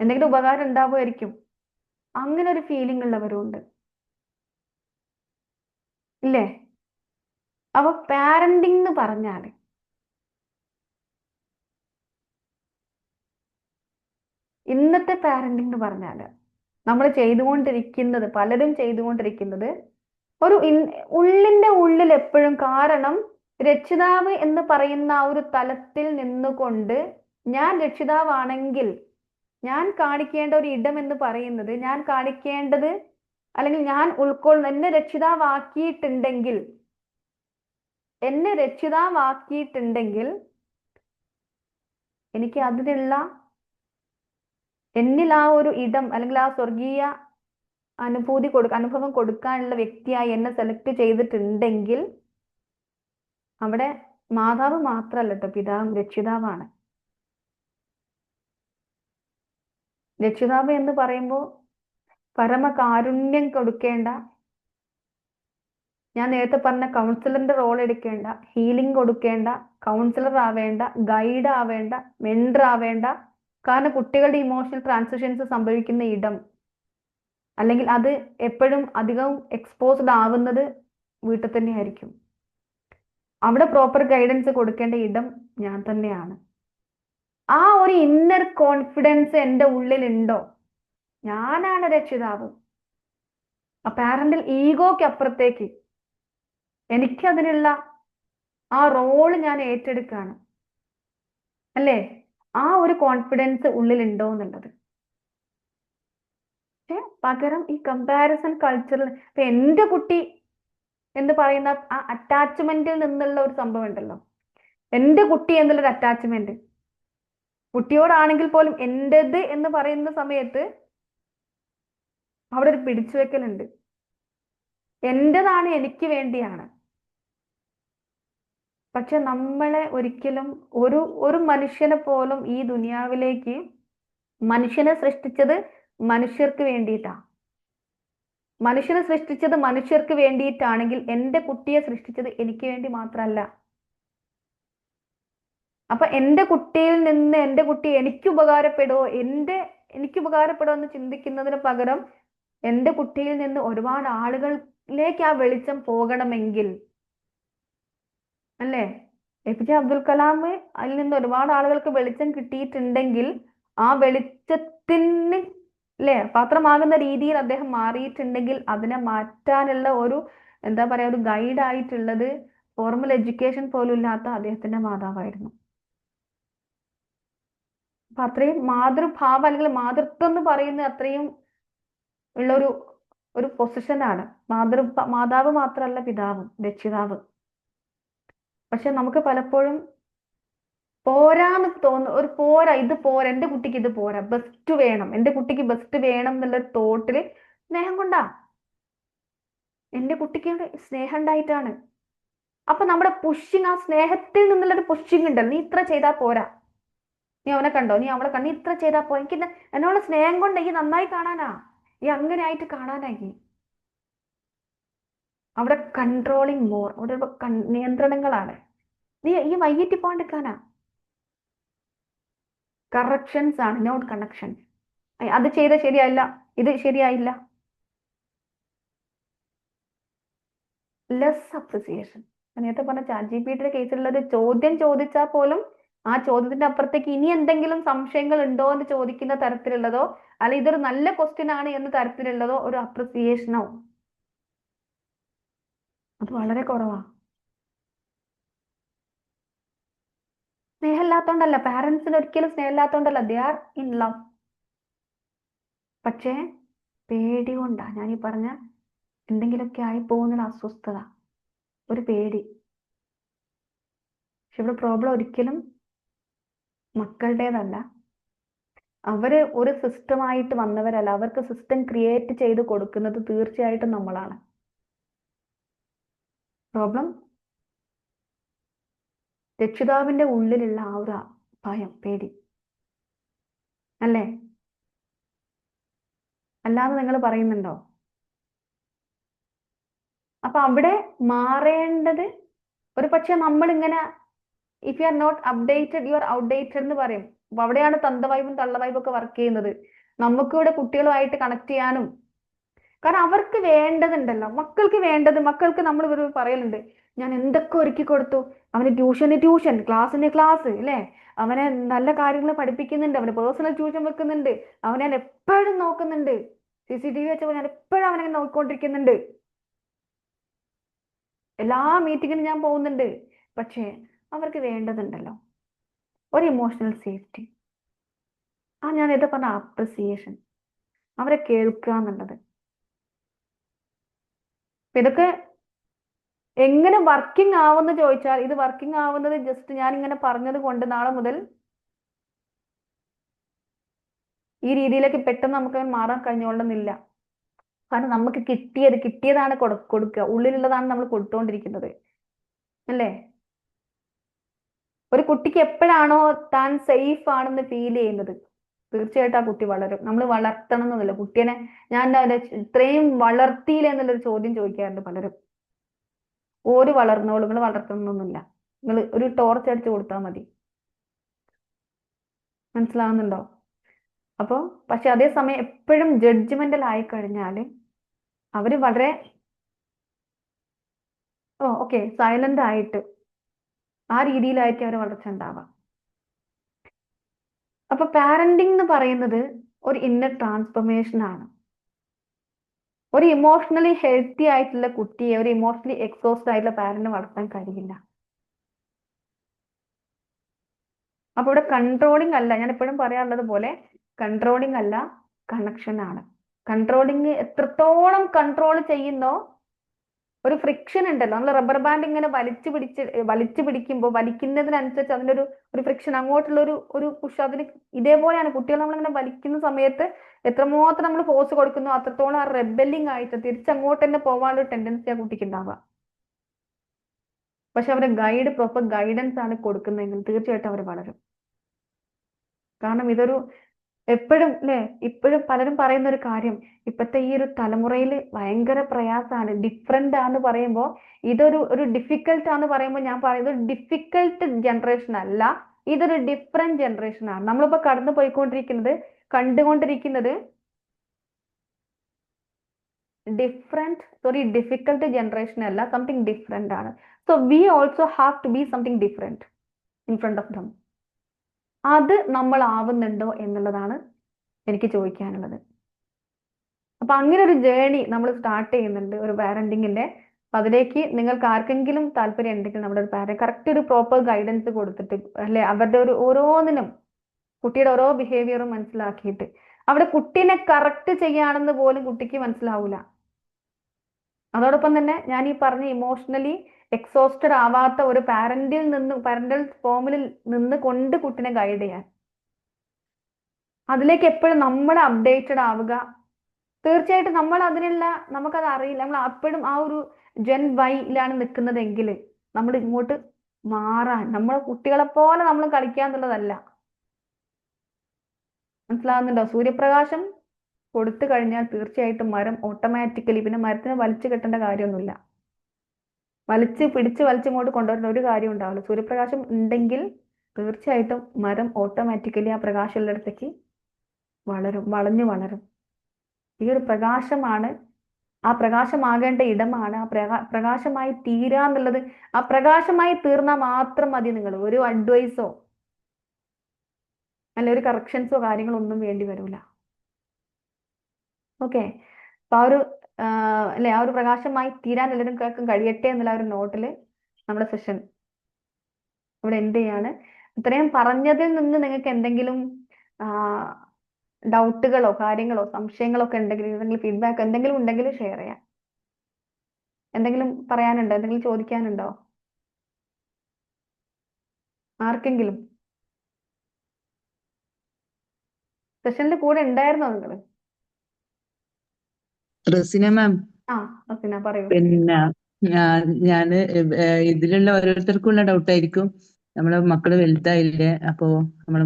എന്തെങ്കിലും ഉപകാരം ഉണ്ടാവുമായിരിക്കും, അങ്ങനെ ഒരു ഫീലിംഗ് ഉള്ളവരുണ്ട്, ഇല്ലേ? അപ്പൊ പാരന്റിങ് എന്ന് പറഞ്ഞാല് ഇന്നത്തെ പാരന്റിങ് എന്ന് പറഞ്ഞാല് നമ്മൾ ചെയ്തുകൊണ്ടിരിക്കുന്നത്, പലരും ചെയ്തുകൊണ്ടിരിക്കുന്നത് ഒരു ഉള്ളിന്റെ ഉള്ളിൽ എപ്പോഴും, കാരണം രക്ഷിതാവ് എന്ന് പറയുന്ന ആ ഒരു തലത്തിൽ നിന്നുകൊണ്ട് ഞാൻ രക്ഷിതാവാണെങ്കിൽ ഞാൻ കാണിക്കേണ്ട ഒരു ഇടം എന്ന് പറയുന്നത്, ഞാൻ കാണിക്കേണ്ടത് അല്ലെങ്കിൽ ഞാൻ ഉൾക്കൊള്ളുന്ന, എന്നെ രക്ഷിതാവാക്കിയിട്ടുണ്ടെങ്കിൽ എനിക്ക് അതിനുള്ള, എന്നിൽ ആ ഒരു ഇടം അല്ലെങ്കിൽ ആ സ്വർഗീയ അനുഭവം കൊടുക്കാനുള്ള വ്യക്തിയായി എന്നെ സെലക്ട് ചെയ്തിട്ടുണ്ടെങ്കിൽ അവിടെ മാതാവ് മാത്രമല്ല കേട്ടോ, പിതാവും രക്ഷിതാവാണ്. രക്ഷിതാവ് എന്ന് പറയുമ്പോൾ പരമകാരുണ്യം കൊടുക്കേണ്ട, ഞാൻ നേരത്തെ പറഞ്ഞ കൗൺസിലറിന്റെ റോൾ എടുക്കേണ്ട, ഹീലിംഗ് കൊടുക്കേണ്ട, കൗൺസിലർ ആവേണ്ട, ഗൈഡ് ആവേണ്ട, മെന്റർ ആവേണ്ട. കാരണം കുട്ടികളുടെ ഇമോഷണൽ ട്രാൻസിഷൻസ് സംഭവിക്കുന്ന ഇടം, അല്ലെങ്കിൽ അത് എപ്പോഴും അധികം എക്സ്പോസ്ഡ് ആവുന്നത് വീട്ടിൽ തന്നെയായിരിക്കും. അവിടെ പ്രോപ്പർ ഗൈഡൻസ് കൊടുക്കേണ്ട ഇടം ഞാൻ തന്നെയാണ്. ആ ഒരു ഇന്നർ കോൺഫിഡൻസ് എൻ്റെ ഉള്ളിലുണ്ടോ, ഞാനാണ് രക്ഷിതാവ്, ആ പാരന്റൽ ഈഗോയ്ക്ക് അപ്പുറത്തേക്ക് എനിക്കതിനുള്ള ആ റോള് ഞാൻ ഏറ്റെടുക്കുകയാണ്, അല്ലേ? ആ ഒരു കോൺഫിഡൻസ് ഉള്ളിലുണ്ടോ എന്നുള്ളത്. പകരം ഈ കമ്പാരിസൺ കൾച്ചറിൽ ഇപ്പൊ എൻ്റെ കുട്ടി എന്ന് പറയുന്ന ആ അറ്റാച്ച്മെന്റിൽ നിന്നുള്ള ഒരു സംഭവം ഉണ്ടല്ലോ, എൻ്റെ കുട്ടി എന്നുള്ളൊരു അറ്റാച്ച്മെന്റ്, കുട്ടിയോടാണെങ്കിൽ പോലും എൻ്റെത് എന്ന് പറയുന്ന സമയത്ത് അവിടെ ഒരു പിടിച്ചുവെക്കലുണ്ട്. എൻ്റെതാണ്, എനിക്ക് വേണ്ടിയാണ്. പക്ഷെ നമ്മളെ ഒരിക്കലും ഒരു മനുഷ്യനെ പോലും ഈ ദുനിയാവിലേക്ക് മനുഷ്യനെ സൃഷ്ടിച്ചത് മനുഷ്യർക്ക് വേണ്ടിയിട്ടാ. മനുഷ്യനെ സൃഷ്ടിച്ചത് മനുഷ്യർക്ക് വേണ്ടിയിട്ടാണെങ്കിൽ എൻ്റെ കുട്ടിയെ സൃഷ്ടിച്ചത് എനിക്ക് വേണ്ടി മാത്രമല്ല. അപ്പൊ എൻ്റെ കുട്ടിയിൽ നിന്ന് എൻ്റെ കുട്ടി എനിക്ക് ഉപകാരപ്പെടുമോ എന്ന് ചിന്തിക്കുന്നതിന് പകരം എൻ്റെ കുട്ടിയിൽ നിന്ന് ഒരുപാട് ആളുകളിലേക്ക് ആ വെളിച്ചം പോകണമെങ്കിൽ, അല്ലേ, APJ അബ്ദുൽ കലാം അതിൽ നിന്ന് ഒരുപാട് ആളുകൾക്ക് വെളിച്ചം കിട്ടിയിട്ടുണ്ടെങ്കിൽ ആ വെളിച്ചത്തിന്, അല്ലേ, പാത്രമാകുന്ന രീതിയിൽ അദ്ദേഹം മാറിയിട്ടുണ്ടെങ്കിൽ അതിനെ മാറ്റാനുള്ള ഒരു എന്താ പറയാ ഒരു ഗൈഡ് ആയിട്ടുള്ളത് ഫോർമൽ എഡ്യൂക്കേഷൻ പോലും ഇല്ലാത്ത അദ്ദേഹത്തിന്റെ മാതാവായിരുന്നു. അപ്പൊ അത്രയും മാതൃഭാവം അല്ലെങ്കിൽ മാതൃത്വം എന്ന് പറയുന്നത് അത്രയും ഉള്ള ഒരു പൊസിഷനാണ്. മാതാവ് മാത്രമല്ല പിതാവും രക്ഷിതാവ്. പക്ഷെ നമുക്ക് പലപ്പോഴും പോരാന്ന് തോന്നുന്നു, ഇത് പോരാ, എൻ്റെ കുട്ടിക്ക് ഇത് പോരാ, ബെസ്റ്റ് വേണം, എൻ്റെ കുട്ടിക്ക് ബെസ്റ്റ് വേണം എന്നുള്ള തോട്ടില് സ്നേഹം കൊണ്ടാ, എൻ്റെ കുട്ടിക്ക് സ്നേഹം ഉണ്ടായിട്ടാണ്. അപ്പൊ നമ്മുടെ പുഷിങ്, ആ സ്നേഹത്തിൽ നിന്നുള്ളൊരു പുഷിങ് ഉണ്ടല്ലോ, നീ ഇത്ര ചെയ്താൽ പോരാ, നീ അവനെ കണ്ടോ, നീ അവളെ കണ്ടോ, നീ ഇത്ര ചെയ്താൽ പോരാ, എനിക്ക് എന്നോട് സ്നേഹം കൊണ്ട് ഈ നന്നായി കാണാനാ, ഈ അങ്ങനെ ആയിട്ട് കാണാനായി. അവിടെ കൺട്രോളിങ് മോർ, അവിടെ നിയന്ത്രണങ്ങളാണ്. നീ ഈ വൈകിട്ട് പോകാണ്ടിരിക്കാനാ. കറക്ഷൻസ് ആണ്, നോട്ട് കണക്ഷൻ. അത് ചെയ്ത ശരിയായില്ല, ഇത് ശരിയായില്ല. Less appreciation. നേരത്തെ പറഞ്ഞ ChatGPT കേസിലുള്ള ഒരു ചോദ്യം ചോദിച്ചാൽ പോലും ആ ചോദ്യത്തിന്റെ അപ്പുറത്തേക്ക് ഇനി എന്തെങ്കിലും സംശയങ്ങൾ ഉണ്ടോ എന്ന് ചോദിക്കുന്ന തരത്തിലുള്ളതോ, അല്ല ഇതൊരു നല്ല ക്വസ്റ്റ്യൻ ആണ് എന്ന തരത്തിലുള്ളതോ ഒരു അപ്രിസിയേഷനോ അത് വളരെ കുറവാ. സ്നേഹമില്ലാത്തോണ്ടല്ല, പാരന്റ്സിന് ഒരിക്കലും സ്നേഹമില്ലാത്തോണ്ടല്ല, ദേ ആർ ഇൻ ലവ്. പക്ഷേ പേടി കൊണ്ടാ, ഞാൻ ഈ പറഞ്ഞ എന്തെങ്കിലുമൊക്കെ ആയി പോകുന്ന അസ്വസ്ഥത, ഒരു പേടി. പക്ഷെ ഇവിടെ പ്രോബ്ലം ഒരിക്കലും മക്കളുടേതല്ല. അവര് ഒരു സിസ്റ്റമായിട്ട് വന്നവരല്ല, അവർക്ക് സിസ്റ്റം ക്രിയേറ്റ് ചെയ്ത് കൊടുക്കുന്നത് തീർച്ചയായിട്ടും നമ്മളാണ്. പ്രോബ്ലം രക്ഷിതാവിന്റെ ഉള്ളിലുള്ള ആ ഒരു ഭയം, പേടി, അല്ലേ? അല്ലാതെ നിങ്ങൾ പറയുന്നുണ്ടോ? അപ്പൊ അവിടെ മാറേണ്ടത് ഒരു പക്ഷെ നമ്മളിങ്ങനെ if you are not updated you are outdated എന്ന് പറയും. അപ്പൊ അവിടെയാണ് തന്തവൈബും തള്ളവൈബും ഒക്കെ വർക്ക് ചെയ്യുന്നത്. നമുക്ക് ഇവിടെ കുട്ടികളുമായിട്ട് കണക്ട് ചെയ്യാനും, കാരണം അവർക്ക് വേണ്ടതുണ്ടല്ലോ, മക്കൾക്ക് നമ്മൾ ഇവർ പറയലുണ്ട്, ഞാൻ എന്തൊക്കെ ഒരുക്കി കൊടുത്തു, അവന് ട്യൂഷൻ, ക്ലാസ്സിന് ക്ലാസ്, അല്ലേ, അവനെ നല്ല കാര്യങ്ങൾ പഠിപ്പിക്കുന്നുണ്ട്, അവന് പേഴ്സണൽ ട്യൂഷൻ വെക്കുന്നുണ്ട്, അവനെ ഞാൻ എപ്പോഴും നോക്കുന്നുണ്ട്, CCTV വെച്ചപ്പോൾ ഞാൻ എപ്പോഴും അവനെ നോക്കിക്കൊണ്ടിരിക്കുന്നുണ്ട്, എല്ലാ മീറ്റിങ്ങിനും ഞാൻ പോകുന്നുണ്ട്. പക്ഷേ അവർക്ക് വേണ്ടതുണ്ടല്ലോ ഒരു ഇമോഷണൽ സേഫ്റ്റി, ഞാൻ ഇത് പറഞ്ഞ അപ്രിസിയേഷൻ, അവരെ കേൾക്കുക എന്നുള്ളത്. ഇതൊക്കെ എങ്ങനെ വർക്കിംഗ് ആവുമെന്ന് ചോദിച്ചാൽ, ഇത് വർക്കിംഗ് ആവുന്നത് ജസ്റ്റ് ഞാൻ ഇങ്ങനെ പറഞ്ഞത് കൊണ്ട് നാളെ മുതൽ ഈ രീതിയിലേക്ക് പെട്ടെന്ന് നമുക്ക് മാറാൻ കഴിഞ്ഞോളുന്നില്ല. കാരണം നമുക്ക് കിട്ടിയതാണ് കൊടുക്കുക, ഉള്ളിലുള്ളതാണ് നമ്മൾ കൊടുത്തുകൊണ്ടിരിക്കുന്നത്, അല്ലേ? ഒരു കുട്ടിക്ക് എപ്പോഴാണോ താൻ സേഫ് ആണെന്ന് ഫീൽ ചെയ്യുന്നത്, തീർച്ചയായിട്ടും ആ കുട്ടി വളരും. നമ്മൾ വളർത്തണം എന്നൊന്നുമില്ല കുട്ടീനെ, ഞാൻ ഇത്രയും വളർത്തിയില്ല എന്നുള്ളൊരു ചോദ്യം ചോദിക്കാറുണ്ട് പലരും. ഒരു വളർന്നോളൂ, നിങ്ങൾ വളർത്തണമെന്നൊന്നുമില്ല, നിങ്ങൾ ഒരു ടോർച്ച് അടിച്ചു കൊടുത്താൽ മതി. മനസ്സിലാവുന്നുണ്ടോ? അപ്പോ പക്ഷെ അതേസമയം എപ്പോഴും ജഡ്ജ്മെന്റൽ ആയി കഴിഞ്ഞാൽ അവര് വളരെ ഓക്കെ സൈലന്റ് ആയിട്ട് ആ രീതിയിലായിരിക്കും അവർ വളർച്ചയുണ്ടാവുക. അപ്പൊ പാരന്റിങ് എന്ന് പറയുന്നത് ഒരു ഇന്നർ ട്രാൻസ്ഫോർമേഷൻ ആണ്. ഒരു ഇമോഷണലി ഹെൽത്തി ആയിട്ടുള്ള കുട്ടിയെ ഒരു ഇമോഷണലി എക്സോസ്റ്റ് ആയിട്ടുള്ള പാരന്റിന് വളർത്താൻ കഴിയില്ല. അപ്പൊ ഇവിടെ കൺട്രോളിങ് അല്ല, ഞാൻ എപ്പോഴും പറയാറുള്ളത് പോലെ കൺട്രോളിങ് അല്ല, കണക്ഷൻ ആണ്. കൺട്രോളിങ് എത്രത്തോളം കൺട്രോൾ ചെയ്യുന്നോ, ഒരു ഫ്രിക്ഷൻ ഉണ്ടല്ലോ, നമ്മൾ റബ്ബർ ബാൻഡ് ഇങ്ങനെ വലിച്ചു പിടിക്കുമ്പോൾ വലിക്കുന്നതിനനുസരിച്ച് അതിൻ്റെ ഒരു ഫ്രിക്ഷൻ, അങ്ങോട്ടുള്ള ഒരു പുഷ്, അതിന് ഇതേപോലെയാണ് കുട്ടികൾ നമ്മളിങ്ങനെ വലിക്കുന്ന സമയത്ത് എത്രമാത്രം നമ്മൾ ഫോഴ്സ് കൊടുക്കുന്നു അത്രത്തോളം ആ റെബല്ലിങ് ആയിട്ട് തിരിച്ചങ്ങോട്ട് തന്നെ പോകാനുള്ള ടെൻഡൻസി ആ കുട്ടിക്ക് ഉണ്ടാവുക. പക്ഷെ അവരെ പ്രോപ്പർ ഗൈഡൻസ് ആണ് കൊടുക്കുന്നതെങ്കിൽ തീർച്ചയായിട്ടും അവർ വളരും. കാരണം ഇതൊരു എപ്പോഴും അല്ലെ, ഇപ്പോഴും പലരും പറയുന്ന ഒരു കാര്യം, ഇപ്പോഴത്തെ ഈ ഒരു തലമുറയിൽ ഭയങ്കര പ്രയാസമാണ്, ഡിഫറെന്റ് ആന്ന് പറയുമ്പോൾ, ഇതൊരു ഡിഫിക്കൽട്ട് ആന്ന് പറയുമ്പോൾ ഞാൻ പറയുന്നത് ഡിഫിക്കൽട്ട് ജനറേഷൻ അല്ല, ഇതൊരു ഡിഫറെന്റ് ജനറേഷൻ ആണ്. നമ്മളിപ്പോ കടന്നു പോയിക്കൊണ്ടിരിക്കുന്നത്, കണ്ടുകൊണ്ടിരിക്കുന്നത് ഡിഫിക്കൽട്ട് ജനറേഷൻ അല്ല, സംതിങ് ഡിഫറെന്റ് ആണ്. So we also have to be something different in front of them. അത് നമ്മൾ ആവുന്നുണ്ടോ എന്നുള്ളതാണ് എനിക്ക് ചോദിക്കാനുള്ളത്. അപ്പൊ അങ്ങനെ ഒരു ജേണി നമ്മൾ സ്റ്റാർട്ട് ചെയ്യുന്നുണ്ട് ഒരു പാരന്റിങ്ങിന്റെ. അപ്പൊ അതിലേക്ക് നിങ്ങൾക്ക് ആർക്കെങ്കിലും താല്പര്യം ഉണ്ടെങ്കിൽ നമ്മുടെ ഒരു കറക്റ്റ് ഒരു പ്രോപ്പർ ഗൈഡൻസ് കൊടുത്തിട്ട്, അല്ലെ, അവരുടെ ഒരു ഓരോന്നിനും കുട്ടിയുടെ ഓരോ ബിഹേവിയറും മനസ്സിലാക്കിയിട്ട്, അവിടെ കുട്ടീനെ കറക്റ്റ് ചെയ്യാണെന്ന് പോലും കുട്ടിക്ക് മനസ്സിലാവൂല. അതോടൊപ്പം തന്നെ ഞാൻ ഈ പറഞ്ഞ ഇമോഷണലി എക്സോസ്റ്റഡ് ആവാത്ത ഒരു പാരന്റൽ ഫോമിൽ നിന്ന് കൊണ്ട് കുട്ടിനെ ഗൈഡ് ചെയ്യാൻ, അതിലേക്ക് എപ്പോഴും നമ്മൾ അപ്ഡേറ്റഡ് ആവുക. തീർച്ചയായിട്ടും നമ്മൾ അതിനുള്ള, നമുക്കത് അറിയില്ല, നമ്മൾ അപ്പോഴും ആ ഒരു ജെൻ വൈയിലാണ് നിൽക്കുന്നതെങ്കിൽ നമ്മൾ ഇങ്ങോട്ട് മാറാൻ, നമ്മളെ കുട്ടികളെ പോലെ നമ്മൾ കളിക്കാന്നുള്ളതല്ല. മനസ്സിലാവുന്നുണ്ടോ? സൂര്യപ്രകാശം കൊടുത്തു കഴിഞ്ഞാൽ തീർച്ചയായിട്ടും മരം ഓട്ടോമാറ്റിക്കലി, പിന്നെ മരത്തിന് വലിച്ചു കെട്ടേണ്ട കാര്യമൊന്നുമില്ല, വലിച്ചിങ്ങോട്ട് കൊണ്ടുവരുന്ന ഒരു കാര്യം ഉണ്ടാവില്ല. സൂര്യപ്രകാശം ഉണ്ടെങ്കിൽ തീർച്ചയായിട്ടും മരം ഓട്ടോമാറ്റിക്കലി ആ പ്രകാശമുള്ളിടത്തേക്ക് വളഞ്ഞു വളരും. ഈ ഒരു പ്രകാശമാണ്, ആ പ്രകാശമാകേണ്ട ഇടമാണ്, ആ പ്രകാശമായി തീരാന്നുള്ളത്. ആ പ്രകാശമായി തീർന്നാൽ മാത്രം മതി. നിങ്ങൾ ഒരു അഡ്വൈസോ അല്ലെ ഒരു കറക്ഷൻസോ കാര്യങ്ങളോ ഒന്നും വേണ്ടി വരില്ല. ഓക്കെ, അപ്പൊ ആ ഒരു അല്ലെ ആ ഒരു പ്രകാശമായി തീരാൻ എല്ലാവർക്കും കഴിയട്ടെ എന്നുള്ള ഒരു നോട്ടില് നമ്മുടെ സെഷൻ ഇവിടെ എൻഡ് ചെയ്യാണ്. ഇത്രയും പറഞ്ഞതിൽ നിന്ന് നിങ്ങൾക്ക് എന്തെങ്കിലും ഡൗട്ടുകളോ കാര്യങ്ങളോ സംശയങ്ങളോ ഒക്കെ ഉണ്ടെങ്കിൽ, എന്തെങ്കിലും ഫീഡ്ബാക്ക് എന്തെങ്കിലും ഉണ്ടെങ്കിൽ ഷെയർ ചെയ്യാം. എന്തെങ്കിലും പറയാനുണ്ടോ? എന്തെങ്കിലും ചോദിക്കാനുണ്ടോ ആർക്കെങ്കിലും? സെഷനിൽ കൂടെ ഉണ്ടായിരുന്നോ നിങ്ങൾ? റസിന മാം, ആ റസിന പറയൂ. പിന്നെ ഞാന് ഇതിലുള്ള ഓരോരുത്തർക്കുള്ള ഡൗട്ടായിരിക്കും. നമ്മളെ മക്കള് വലുതായില്ലേ, അപ്പോ നമ്മളെ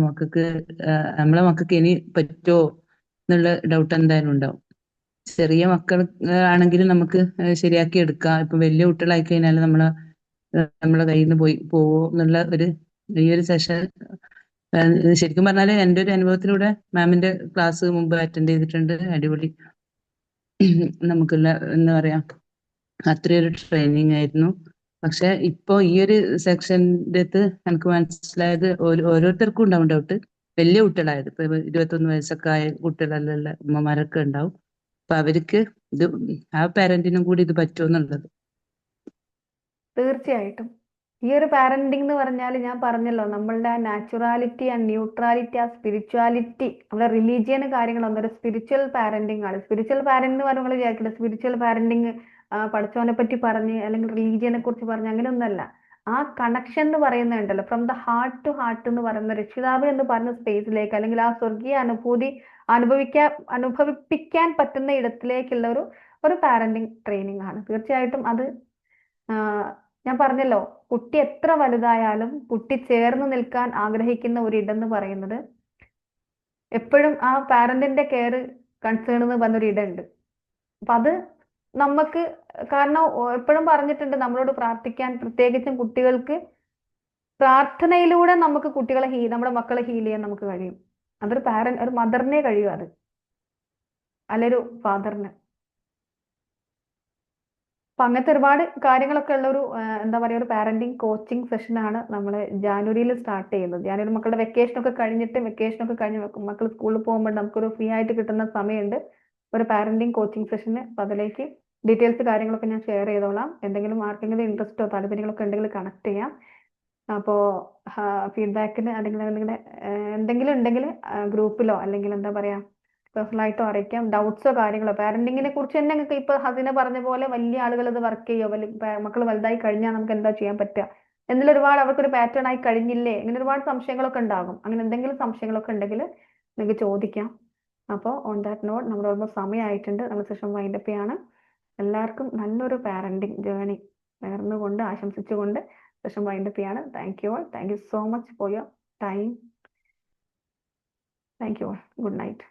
മക്കൾക്ക് ഇനി പറ്റുമോ എന്നുള്ള ഡൗട്ട് എന്തായാലും ഉണ്ടാവും. ചെറിയ മക്കൾ ആണെങ്കിലും നമുക്ക് ശരിയാക്കി എടുക്കാം. ഇപ്പൊ വലിയ കുട്ടികളായി കഴിഞ്ഞാൽ നമ്മളെ കയ്യിൽ നിന്ന് പോവോ എന്നുള്ള ഈ ഒരു സെഷൻ ശരിക്കും പറഞ്ഞാല് എൻ്റെ ഒരു അനുഭവത്തിലൂടെ മാമിന്റെ ക്ലാസ് മുമ്പ് അറ്റൻഡ് ചെയ്തിട്ടുണ്ട്. അടിപൊളി, നമുക്കുള്ള എന്താ പറയാ, അത്രയൊരു ട്രെയിനിങ് ആയിരുന്നു. പക്ഷെ ഇപ്പൊ ഈ ഒരു സെക്ഷൻ്റെ എനിക്ക് മനസ്സിലായത് ഓരോരുത്തർക്കും ഉണ്ടാവും ഡൗട്ട്. വലിയ കുട്ടികളായത്, ഇപ്പൊ 21 വയസ്സൊക്കെ ആയ കുട്ടികളുള്ള ഉമ്മമാരൊക്കെ ഉണ്ടാവും. അപ്പൊ അവർക്ക് ഇത് ആ പാരന്റിനും കൂടി ഇത് പറ്റുമോ എന്നുള്ളത്. തീർച്ചയായിട്ടും ഈ ഒരു പാരന്റിംഗ് എന്ന് പറഞ്ഞാൽ ഞാൻ പറഞ്ഞല്ലോ, നമ്മളുടെ ആ നാച്ചുറാലിറ്റി ആൻഡ് ന്യൂട്രാലിറ്റി, ആ സ്പിരിച്വാലിറ്റി, നമ്മുടെ റിലീജിയൻ കാര്യങ്ങളൊന്നും, ഒരു സ്പിരിച്വൽ പാരന്റിംഗ് ആണ്. സ്പിരിച്വൽ പാരന്റ് എന്ന് പറയുമ്പോൾ വിചാരിക്കില്ല സ്പിരിച്വൽ പാരന്റിങ് പഠിച്ചവനെ പറ്റി പറഞ്ഞ് അല്ലെങ്കിൽ റിലീജിയനെ കുറിച്ച് പറഞ്ഞ്, അങ്ങനെയൊന്നല്ല. ആ കണക്ഷൻ എന്ന് പറയുന്നുണ്ടല്ലോ, from the heart to heart എന്ന് പറയുന്ന രക്ഷിതാവ് എന്ന് പറഞ്ഞ സ്പേസിലേക്ക്, അല്ലെങ്കിൽ ആ സ്വർഗീയ അനുഭൂതി അനുഭവിപ്പിക്കാൻ പറ്റുന്ന ഇടത്തിലേക്കുള്ള ഒരു പാരന്റിംഗ് ട്രെയിനിങ് ആണ്. തീർച്ചയായിട്ടും അത് ഞാൻ പറഞ്ഞല്ലോ, കുട്ടി എത്ര വലുതായാലും കുട്ടി ചേർന്ന് നിൽക്കാൻ ആഗ്രഹിക്കുന്ന ഒരിടം എന്ന് പറയുന്നത് എപ്പോഴും ആ പാരന്റിന്റെ കെയർ കൺസേൺ എന്ന് പറഞ്ഞൊരു ഇടമുണ്ട്. അപ്പൊ അത് നമുക്ക്, കാരണം എപ്പോഴും പറഞ്ഞിട്ടുണ്ട് നമ്മളോട് പ്രാർത്ഥിക്കാൻ, പ്രത്യേകിച്ചും കുട്ടികൾക്ക് പ്രാർത്ഥനയിലൂടെ നമുക്ക് നമ്മുടെ മക്കളെ ഹീൽ ചെയ്യാൻ നമുക്ക് കഴിയും. അതൊരു ഒരു മദറിനെ കഴിയും, അത് അല്ലൊരു ഫാദറിന്. അപ്പൊ അങ്ങനത്തെ ഒരുപാട് കാര്യങ്ങളൊക്കെ ഉള്ള എന്താ പറയുക, ഒരു പാരന്റിങ് കോച്ചിങ് സെഷനാണ് നമ്മൾ ജാനുവരിയിൽ സ്റ്റാർട്ട് ചെയ്യുന്നത്. ജാനുവരി മക്കളുടെ വെക്കേഷനൊക്കെ കഴിഞ്ഞ് മക്കൾ സ്കൂളിൽ പോകുമ്പോൾ നമുക്കൊരു ഫ്രീ ആയിട്ട് കിട്ടുന്ന സമയമുണ്ട്, ഒരു പാരന്റിങ് കോച്ചിങ് സെഷന്. അപ്പൊ അതിലേക്ക് ഡീറ്റെയിൽസ് കാര്യങ്ങളൊക്കെ ഞാൻ ഷെയർ ചെയ്തോളാം. എന്തെങ്കിലും ആർക്കെങ്കിലും ഇൻട്രസ്റ്റോ താല്പര്യങ്ങളൊക്കെ ഉണ്ടെങ്കിൽ കണക്ട് ചെയ്യാം. അപ്പോൾ ഫീഡ്ബാക്കിന് അല്ലെങ്കിൽ എന്തെങ്കിലും ഉണ്ടെങ്കിൽ ഗ്രൂപ്പിലോ അല്ലെങ്കിൽ എന്താ പറയാ പേഴ്സണലായിട്ടോ അറിയിക്കാം. ഡൗട്ട്സോ കാര്യങ്ങളോ പാരന്റിങ്ങിനെ കുറിച്ച് തന്നെ നിങ്ങൾക്ക് ഇപ്പൊ ഹസീന പറഞ്ഞ പോലെ വലിയ ആളുകൾ ഇത് വർക്ക് ചെയ്യോ, മക്കൾ വലുതായി കഴിഞ്ഞാൽ നമുക്ക് എന്താ ചെയ്യാൻ പറ്റുക എന്നുള്ള ഒരുപാട് അവർക്കൊരു പാറ്റേൺ ആയി കഴിഞ്ഞില്ലേ, ഇങ്ങനെ ഒരുപാട് സംശയങ്ങളൊക്കെ ഉണ്ടാകും. അങ്ങനെ എന്തെങ്കിലും സംശയങ്ങളൊക്കെ ഉണ്ടെങ്കിൽ നിങ്ങൾക്ക് ചോദിക്കാം. അപ്പോൾ ഓൺ ദാറ്റ് നോട്ട് നമ്മുടെ ഓൾമോസ്റ്റ് സമയമായിട്ടുണ്ട്, നമ്മൾ സെഷൻ വൈൻഡപ്പ് ചെയ്യാണ്. എല്ലാവർക്കും നല്ലൊരു പാരന്റിങ് ജേർണി നേർന്നുകൊണ്ട് ആശംസിച്ചുകൊണ്ട് സെഷൻ വൈൻഡപ്പ് ചെയ്യാണ്. Thank you all, thank you so much for your time. Thank you all, good night.